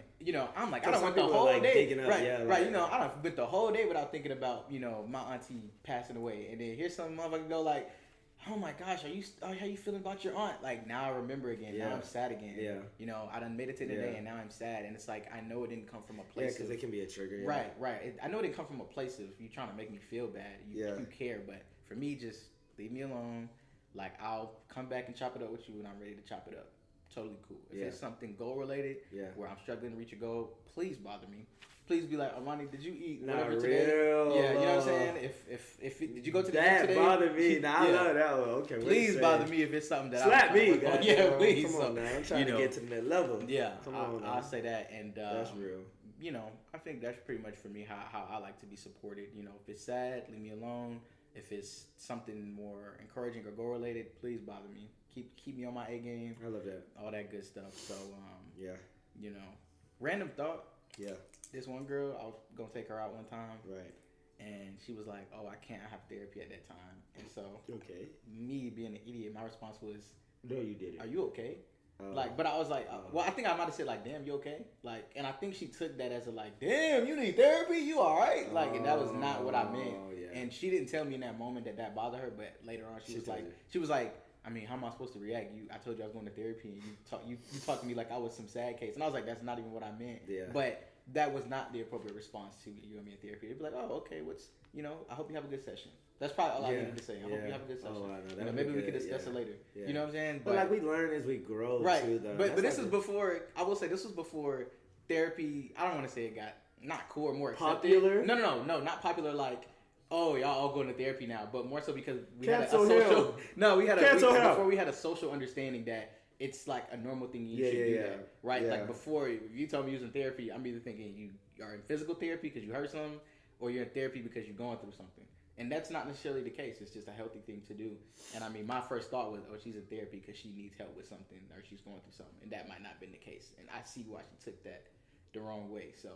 I'm like, I don't want the whole day. Right. I don't went the whole day without thinking about my auntie passing away, and then here's some motherfucker go like, oh my gosh, how you feeling about your aunt? Like now I remember again. Yeah. Now I'm sad again. Yeah. I done made it to the day, and now I'm sad, and it's like I know it didn't come from a place. Yeah, because it can be a trigger. Yeah. Right. I know it didn't come from a place of you trying to make me feel bad. You care, but for me, just leave me alone. Like, I'll come back and chop it up with you when I'm ready to chop it up. Totally cool. If it's something goal-related, where I'm struggling to reach a goal, please bother me. Please be like, Armani, did you eat whatever today? Yeah, you know what I'm saying? If did you go to the gym today? That bothered me. Now I love that one. Okay. Please bother me if it's something that slap me. Guys, yeah, please. Come on now. I'm trying to get to that level. Yeah. Come on. I'll say that, and that's real. I think that's pretty much for me how I like to be supported. If it's sad, leave me alone. If it's something more encouraging or goal related, please bother me. Keep me on my A game. I love that. All that good stuff. So random thought. Yeah. This one girl, I was gonna take her out one time. Right. And she was like, "Oh, I can't. I have therapy at that time." And so, me being an idiot, my response was, "No, you didn't. Are you okay?" But I was like, well, I think I might have said like, "Damn, you okay?" Like, and I think she took that as a like, "Damn, you need therapy? You all right?" Like, and that was not what I meant. Yeah. And she didn't tell me in that moment that bothered her. But later on, she was like, I mean, how am I supposed to react? I told you I was going to therapy, and you talked to me like I was some sad case, and I was like, that's not even what I meant. Yeah. But that was not the appropriate response to you and me in therapy. They'd be like, oh, okay, I hope you have a good session. That's probably all I needed to say. I hope you have a good session. Oh, I know. Maybe we can discuss it later. Yeah. You know what I'm saying? But like we learn as we grow. Right. Too, though. But this is before. I will say this was before therapy. I don't want to say it got not cool or more popular. Accepted. No, not popular. Like, oh, y'all all going to therapy now, but more so because we had a social. No, before we had a social understanding that it's like a normal thing. You should do that, right? Yeah. Like before, if you told me you was in therapy, I'm either thinking you are in physical therapy because you hurt something, or you're in therapy because you're going through something. And that's not necessarily the case. It's just a healthy thing to do. And I mean, my first thought was, oh, she's in therapy because she needs help with something or she's going through something. And that might not have been the case. And I see why she took that the wrong way. So,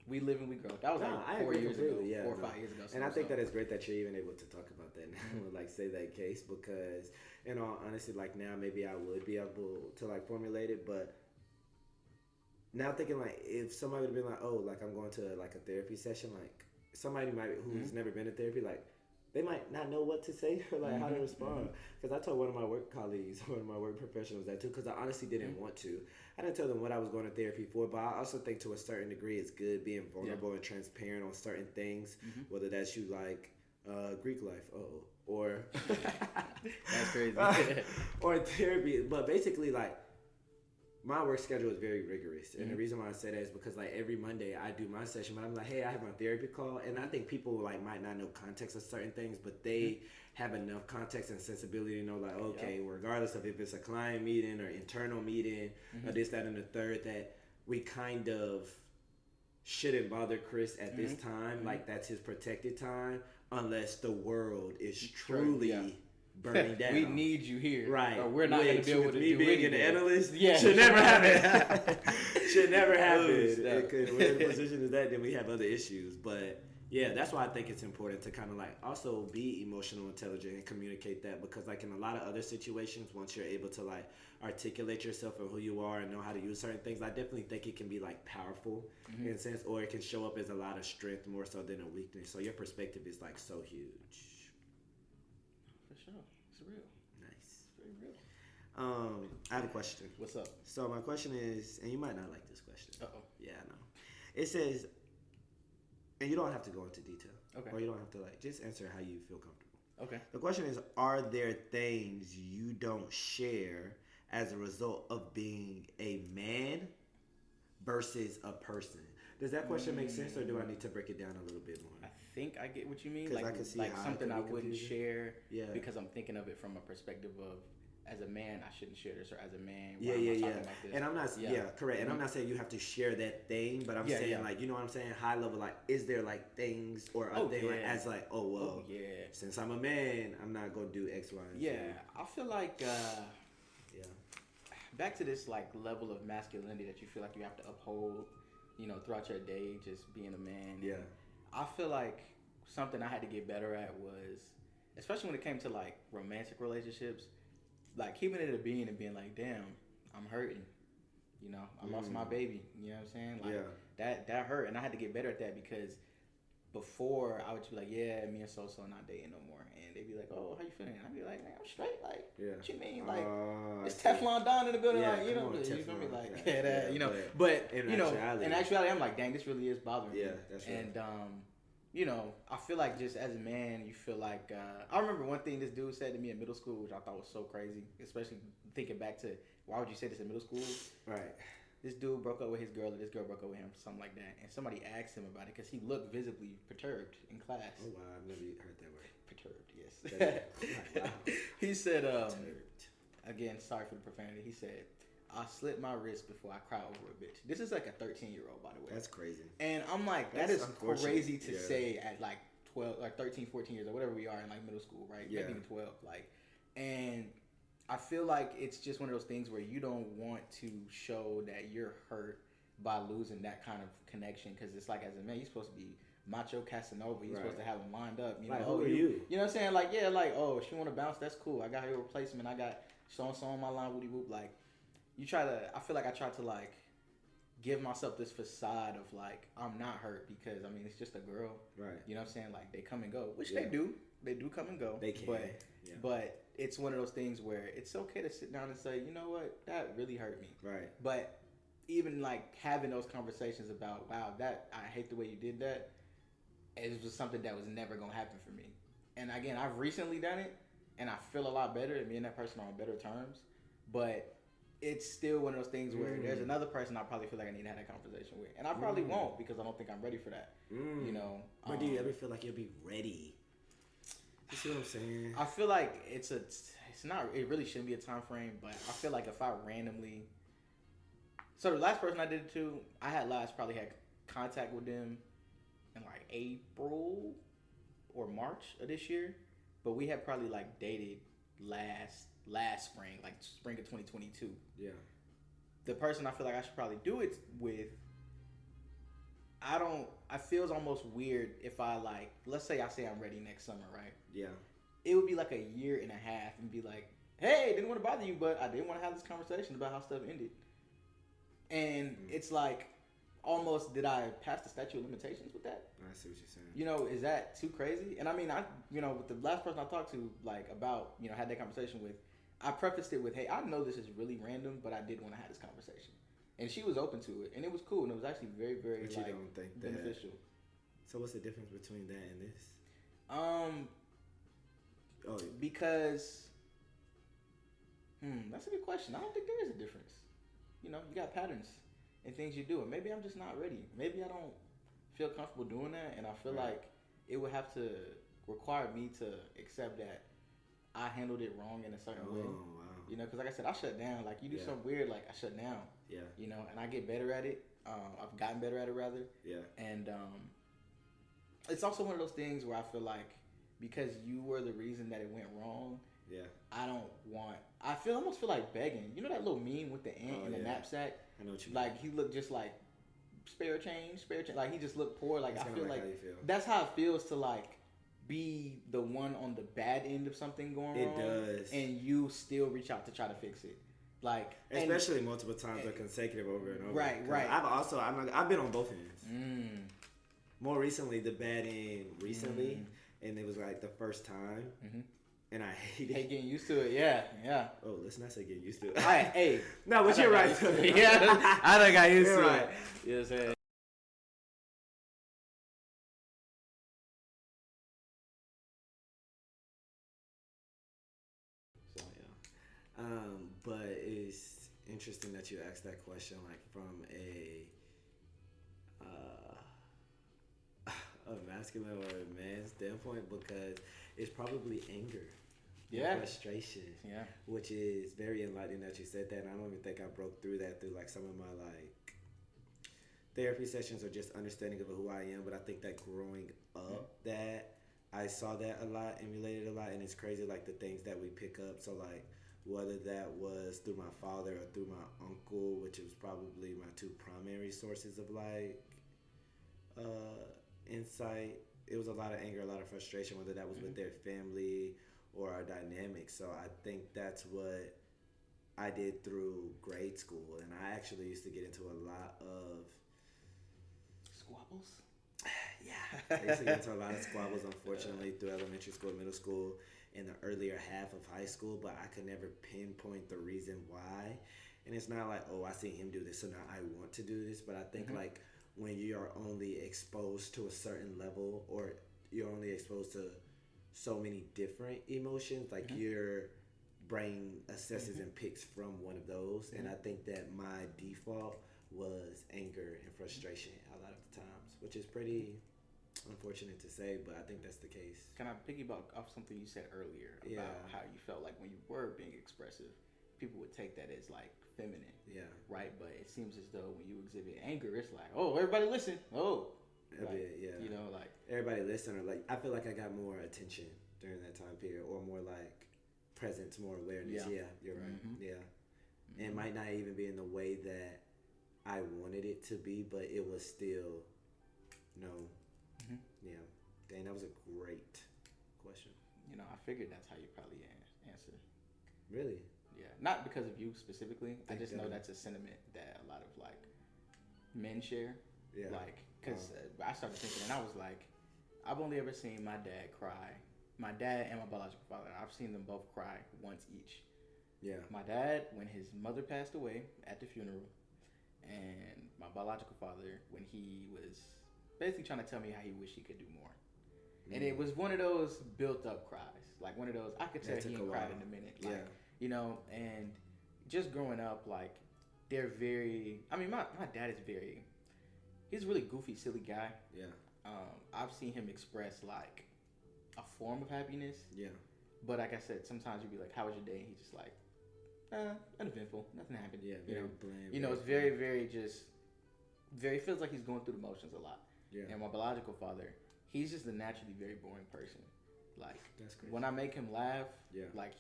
We live and we grow. That was like 4 years ago, 4 or 5 years ago. And I think that it's great that you're even able to talk about that now, like say that case, because in all honesty, like now maybe I would be able to like formulate it, but now thinking like if somebody would have been like, oh, like I'm going to like a therapy session, like somebody might who's never been to therapy, like they might not know what to say or like how to respond. Because I told one of my work colleagues, one of my work professionals that too, because I honestly didn't want to. I didn't tell them what I was going to therapy for, but I also think to a certain degree it's good being vulnerable and transparent on certain things, whether that's you like Greek life, or that's crazy, or therapy. But basically, like my work schedule is very rigorous, and the reason why I say that is because like every Monday I do my session, but I'm like, hey, I have my therapy call, and I think people like might not know context of certain things, but they have enough context and sensibility to know like, okay, regardless of if it's a client meeting or internal meeting or this, that, and the third, that we kind of shouldn't bother Chris at this time, like that's his protected time, unless the world is truly burning down. We need you here, right? Or we're not going to be able to me do being anything. an analyst. Yeah, should never happen. Should never happen. Because we're in a position of that, then we have other issues. But yeah, that's why I think it's important to kind of like also be emotional intelligent and communicate that, because like in a lot of other situations, once you're able to like articulate yourself and who you are and know how to use certain things, I definitely think it can be like powerful in a sense, or it can show up as a lot of strength more so than a weakness. So your perspective is like so huge. For sure, it's real. Nice. It's very real. I have a question. What's up? So my question is, and you might not like this question. Yeah, I know. It says, and you don't have to go into detail. Okay. Or you don't have to like, just answer how you feel comfortable. Okay. The question is, are there things you don't share as a result of being a man versus a person? Does that question make sense, or do I need to break it down a little bit more? I think I get what you mean. 'Cause like I can see like how it something could I be wouldn't confusing. share Yeah. because I'm thinking of it from a perspective of, as a man, I shouldn't share this, or as a man, why Yeah, am I yeah, talking yeah. about this? And I'm not, correct. And I'm not saying you have to share that thing, but I'm saying like, you know what I'm saying? High level, like, is there like things or a thing like as like, oh well, since I'm a man, I'm not gonna do X, Y, and Z. Yeah, I feel like back to this like level of masculinity that you feel like you have to uphold, you know, throughout your day, just being a man. Yeah. I feel like something I had to get better at was, especially when it came to like romantic relationships, like keeping it a being and being like, damn, I'm hurting. You know, I lost my baby. You know what I'm saying? Like that hurt, and I had to get better at that, because before I would just be like, yeah, me and so not dating no more, and they'd be like, oh, how you feeling? And I'd be like, man, I'm straight. Like, what you mean? Like, it's Teflon Don in the building. Like, you know, you feel me? Like, you know. But you know, in actuality, I'm like, dang, this really is bothering me. Yeah, that's right. And you know, I feel like just as a man, you feel like I remember one thing this dude said to me in middle school, which I thought was so crazy, especially thinking back to why would you say this in middle school? Right. This dude broke up with his girl, or this girl broke up with him, something like that, and somebody asked him about it because he looked visibly perturbed in class. Oh wow, I've never heard that word. Perturbed, yes. Wow. He said, Perturbed. again, sorry for the profanity. He said, I slit my wrist before I cry over a bitch. This is like a 13-year-old, by the way. That's crazy. And I'm like, That's that is unfortunate. crazy to say at like 12, like 13, 14 years or whatever we are in like middle school, right? Yeah. Maybe even 12. Like, and I feel like it's just one of those things where you don't want to show that you're hurt by losing that kind of connection, because it's like, as a man, you're supposed to be macho Casanova. You're supposed to have them lined up. You know, like, who are you? You know what I'm saying? Like, yeah, like, oh, if she want to bounce, that's cool. I got her a replacement. I got so-and-so on my line, woody whoop. Like, you try to, I feel like I try to like give myself this facade of like, I'm not hurt, because I mean, it's just a girl. Right. You know what I'm saying? Like, they come and go, which they do. They do come and go. They can. But it's one of those things where it's okay to sit down and say, you know what, that really hurt me. Right. But even like having those conversations about, wow, that I hate the way you did that, it was something that was never gonna happen for me. And again, I've recently done it, and I feel a lot better. And me and that person are on better terms. But it's still one of those things where there's another person I probably feel like I need to have that conversation with, and I probably won't, because I don't think I'm ready for that. You know. But do you ever feel like you'll be ready? You see what I'm saying? I feel like it's not. It really shouldn't be a time frame, but I feel like if I randomly. So the last person I did it to, I had probably had contact with them in like April or March of this year, but we had probably like dated last spring, like spring of 2022. Yeah. The person I feel like I should probably do it with, I feels almost weird if I like, let's say I'm ready next summer, right? Yeah. It would be like a year and a half and be like, hey, didn't want to bother you, but I didn't want to have this conversation about how stuff ended. And it's like, almost, did I pass the statute of limitations with that? I see what you're saying. You know, is that too crazy? And I mean, with the last person I talked to, like, about, had that conversation with, I prefaced it with, hey, I know this is really random, but I did want to have this conversation. And she was open to it, and it was cool, and it was actually very, very, but you don't think beneficial. So what's the difference between that and this? Because, that's a good question. I don't think there is a difference. You got patterns and things you do, and maybe I'm just not ready. Maybe I don't feel comfortable doing that, and I feel like it would have to require me to accept that I handled it wrong in a certain way. Wow. Because like I said, I shut down. Like, you do something weird, like, I shut down. Yeah. And I get better at it. I've gotten better at it, rather. Yeah. And it's also one of those things where I feel like, because you were the reason that it went wrong, I almost feel like begging. You know that little meme with the ant in the knapsack? I know what you mean. Like, he looked just like, spare change. Like, he just looked poor. Like, I feel like that's how it feels to, like, be the one on the bad end of something going wrong. It does. And you still reach out to try to fix it. Like, especially multiple times or consecutive over and over. Right. I've been on both ends. More recently, the bad end and it was like the first time. And I hate it. Hey, getting used to it, yeah. Oh, listen, I said getting used to it. Hey. No, but you're right. Yeah, I done got used to it. You know what I'm saying? So, yeah. But it's interesting that you asked that question, like, from a masculine or a man's standpoint, because it's probably anger. Frustration, which is very enlightening that you said that. And I don't even think I broke through that through like some of my like therapy sessions or just understanding of who I am. But I think that growing up, that I saw that a lot and related a lot, and it's crazy like the things that we pick up. So like whether that was through my father or through my uncle, which was probably my two primary sources of like insight. It was a lot of anger, a lot of frustration, whether that was with their family or our dynamics. So I think that's what I did through grade school. And I actually used to get into a lot of squabbles. Yeah, I used to get into a lot of squabbles, unfortunately, through elementary school, middle school, and the earlier half of high school, but I could never pinpoint the reason why. And it's not like, oh, I see him do this, so now I want to do this. But I think like when you're only exposed to a certain level, or you're only exposed to so many different emotions, like your brain assesses and picks from one of those. And I think that my default was anger and frustration a lot of the times, which is pretty unfortunate to say, but I think that's the case. Can I piggyback off something you said earlier about how you felt like when you were being expressive, people would take that as like feminine, right? But it seems as though when you exhibit anger, it's like, oh, everybody listen, like, you know, like everybody listen, or like I feel like I got more attention during that time period, or more like presence, more awareness. Yeah, you're right. And it might not even be in the way that I wanted it to be, but it was still Dang, that was a great question. I figured that's how you probably answer. Really? Yeah, not because of you specifically. I just know that's a sentiment that a lot of like men share. Yeah. Like, because I started thinking, and I was like, I've only ever seen my dad cry. My dad and my biological father, I've seen them both cry once each. Yeah. My dad, when his mother passed away at the funeral, and my biological father, when he was basically trying to tell me how he wished he could do more. And it was one of those built up cries. Like one of those, I could tell he ain't cried in a minute. Like, and just growing up, like, they're very, I mean, my dad is he's a really goofy, silly guy. Yeah. I've seen him express, like, a form of happiness. Yeah. But like I said, sometimes you'd be like, how was your day? And he's just like, uneventful. Nothing happened. Yeah, very bland. It's very, very just, feels like he's going through the motions a lot. Yeah. And my biological father, he's just a naturally very boring person. Like, that's crazy. When I make him laugh, like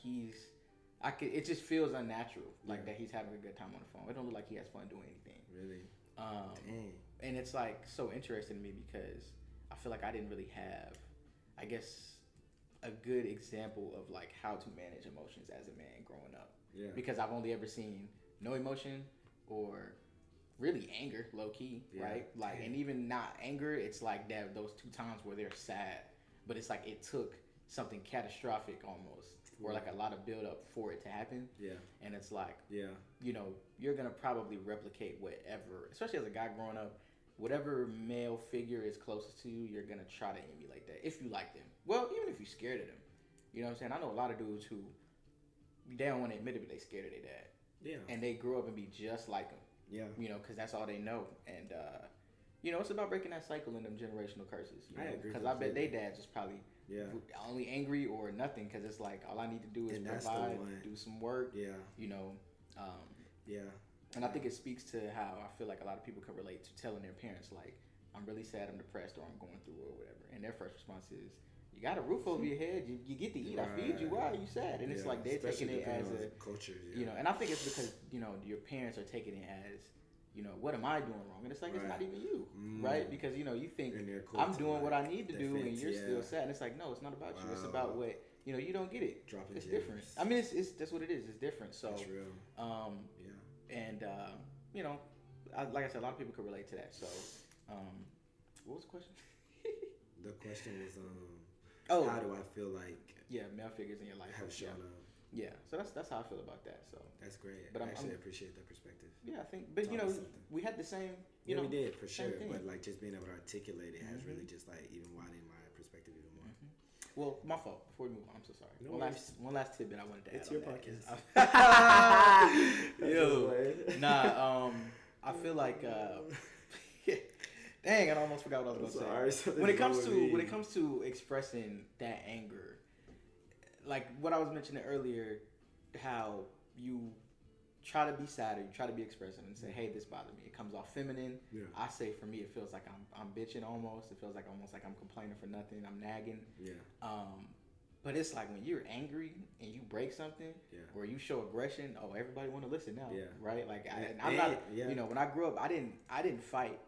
it just feels unnatural. Like that he's having a good time on the phone. It don't look like he has fun doing anything. Really? Dang. And it's like so interesting to me because I feel like I didn't really have, I guess, a good example of like how to manage emotions as a man growing up. Yeah. Because I've only ever seen no emotion or really anger, low key, right? Like, and even not anger, it's like that those 2 times where they're sad, but it's like it took something catastrophic almost, or like a lot of build up for it to happen. Yeah. And it's like, yeah, you know, you're gonna probably replicate whatever, especially as a guy growing up, whatever male figure is closest to you, you're gonna try to emulate that if you like them. Well, even if you're scared of them, you know what I'm saying? I know a lot of dudes who they don't want to admit it, but they scared of their dad. Yeah. And they grew up and be just like them. Yeah. You know, because that's all they know. And, you know, it's about breaking that cycle in them generational curses. You know? I agree. Because I bet their dads was probably yeah only angry or nothing, because it's like all I need to do is provide, do some work. Yeah. You know. Yeah. And I think it speaks to how I feel like a lot of people can relate to telling their parents, like, I'm really sad, I'm depressed, or I'm going through or whatever. And their first response is, you got a roof over your head, you get to eat, I feed you, why are you sad? And it's like they're taking it as a culture, you know, and I think it's because, you know, your parents are taking it as, you know, what am I doing wrong? And it's like, it's not even you, right? Because, you know, you think I'm doing what I need to do and you're still sad. And it's like, no, it's not about you. It's about what, you know, you don't get it. It's different. I mean, it's that's what it is. It's different. So, that's real. And, you know, like I said, a lot of people could relate to that. So, what was the question? The question was, how do I feel like male figures in your life have shown up? Yeah, so that's how I feel about that. So that's great. But I actually appreciate that perspective. Yeah, I think, but you know, we had the same. You know, we did for sure. thing. But like just being able to articulate it has really just like even widened my perspective even more. Well, my fault. Before we move on, I'm so sorry. One last tidbit I wanted to add. It's your podcast. Yo, nah. I feel like. Dang, I almost forgot what I was going to say. When it comes to expressing that anger, like what I was mentioning earlier, how you try to be sad or you try to be expressive and say, hey, this bothered me. It comes off feminine. Yeah. I say for me, it feels like I'm bitching almost. It feels like almost like I'm complaining for nothing. I'm nagging. Yeah. But it's like when you're angry and you break something or you show aggression, oh, everybody want to listen now. Yeah. Right? Like I'm not, you know, when I grew up, I didn't fight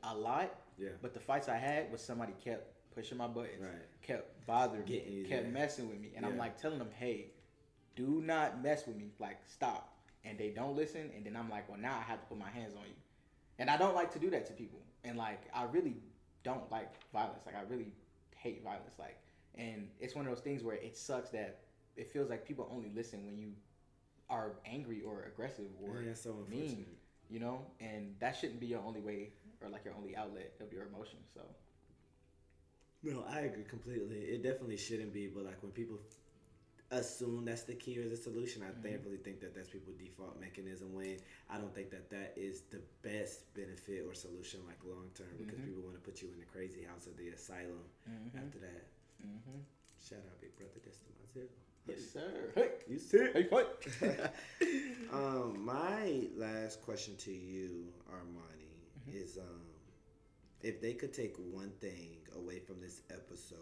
a lot. Yeah. But the fights I had was somebody kept pushing my buttons, kept bothering me, kept messing with me. And I'm like telling them, hey, do not mess with me. Like, stop. And they don't listen. And then I'm like, well, now I have to put my hands on you. And I don't like to do that to people. And like, I really don't like violence. Like, I really hate violence. Like, and it's one of those things where it sucks that it feels like people only listen when you are angry or aggressive or so mean, you know? And that shouldn't be your only way or like your only outlet of your emotions. So. No, I agree completely. It definitely shouldn't be, but like when people assume that's the key or the solution, I definitely think that that's people's default mechanism, when I don't think that that is the best benefit or solution like long term, because people want to put you in the crazy house or the asylum after that. Shout out Big Brother Destin Montel. Yes, sir. Hey, you see? Hey, what? My last question to you, Armani, is if they could take one thing away from this episode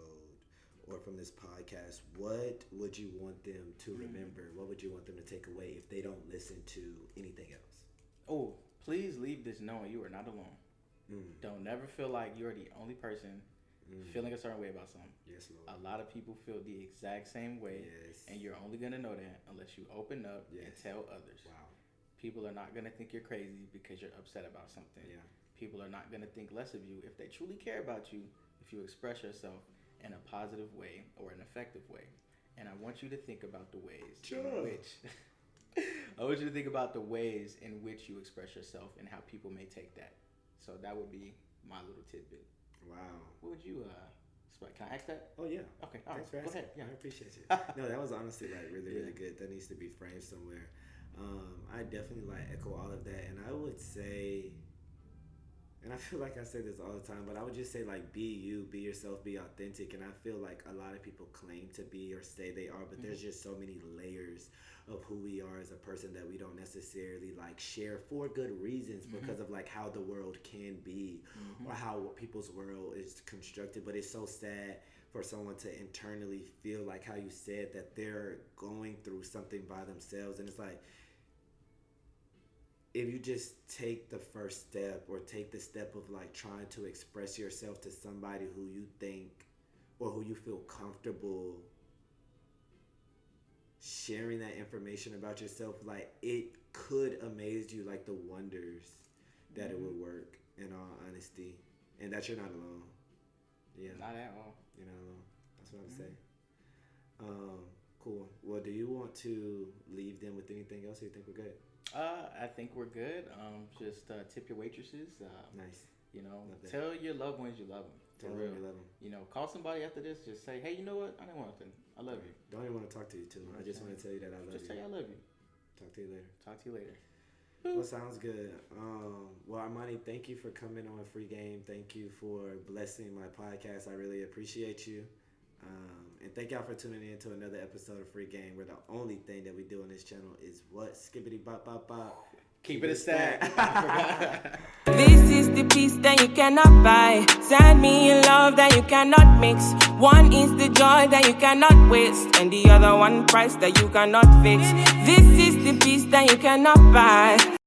or from this podcast, what would you want them to remember? What would you want them to take away if they don't listen to anything else? Oh, please leave this knowing you are not alone. Don't never feel like you're the only person feeling a certain way about something. Yes, Lord. A lot of people feel the exact same way, and you're only going to know that unless you open up and tell others. Wow. People are not going to think you're crazy because you're upset about something. Yeah. People are not going to think less of you if they truly care about you, if you express yourself in a positive way or an effective way. And I want you to think about the ways in which I want you to think about the ways in which you express yourself and how people may take that. So that would be my little tidbit. Wow. What would you can I ask that? Oh yeah. Okay. Thanks for asking. Go ahead. Yeah, I appreciate you. No, that was honestly like really good. That needs to be framed somewhere. I definitely like echo all of that, and I would say, and I feel like I say this all the time, but I would just say like be you, be yourself, be authentic. And I feel like a lot of people claim to be or say they are, but there's just so many layers of who we are as a person that we don't necessarily like share for good reasons because of like how the world can be or how people's world is constructed. But it's so sad for someone to internally feel like how you said that they're going through something by themselves. And it's like, if you just take the first step or take the step of like trying to express yourself to somebody who you think or who you feel comfortable sharing that information about yourself, like it could amaze you, like the wonders that it would work, in all honesty, and that you're not alone. Yeah, not at all. You're not alone. That's what I would say. Cool. Well, do you want to leave them with anything else? Or you think we're good? I think we're good. Just tip your waitresses. Nice. You know, tell your loved ones you love them. Tell them you love them. You know, call somebody after this. Just say, hey, you know what? I didn't want nothing. I love you. Don't even want to talk to you too. I just want to tell you that I love you. Just tell you I love you. Talk to you later. Talk to you later. Well, sounds good. Well, Armani, thank you for coming on Free Game. Thank you for blessing my podcast. I really appreciate you. And thank y'all for tuning in to another episode of Free Game, where the only thing that we do on this channel is what? Skibbity bop bop bop. Keep it a stack. This is the peace that you cannot buy. Send me a love that you cannot mix. One is the joy that you cannot waste, and the other one price that you cannot fix. This is the peace that you cannot buy.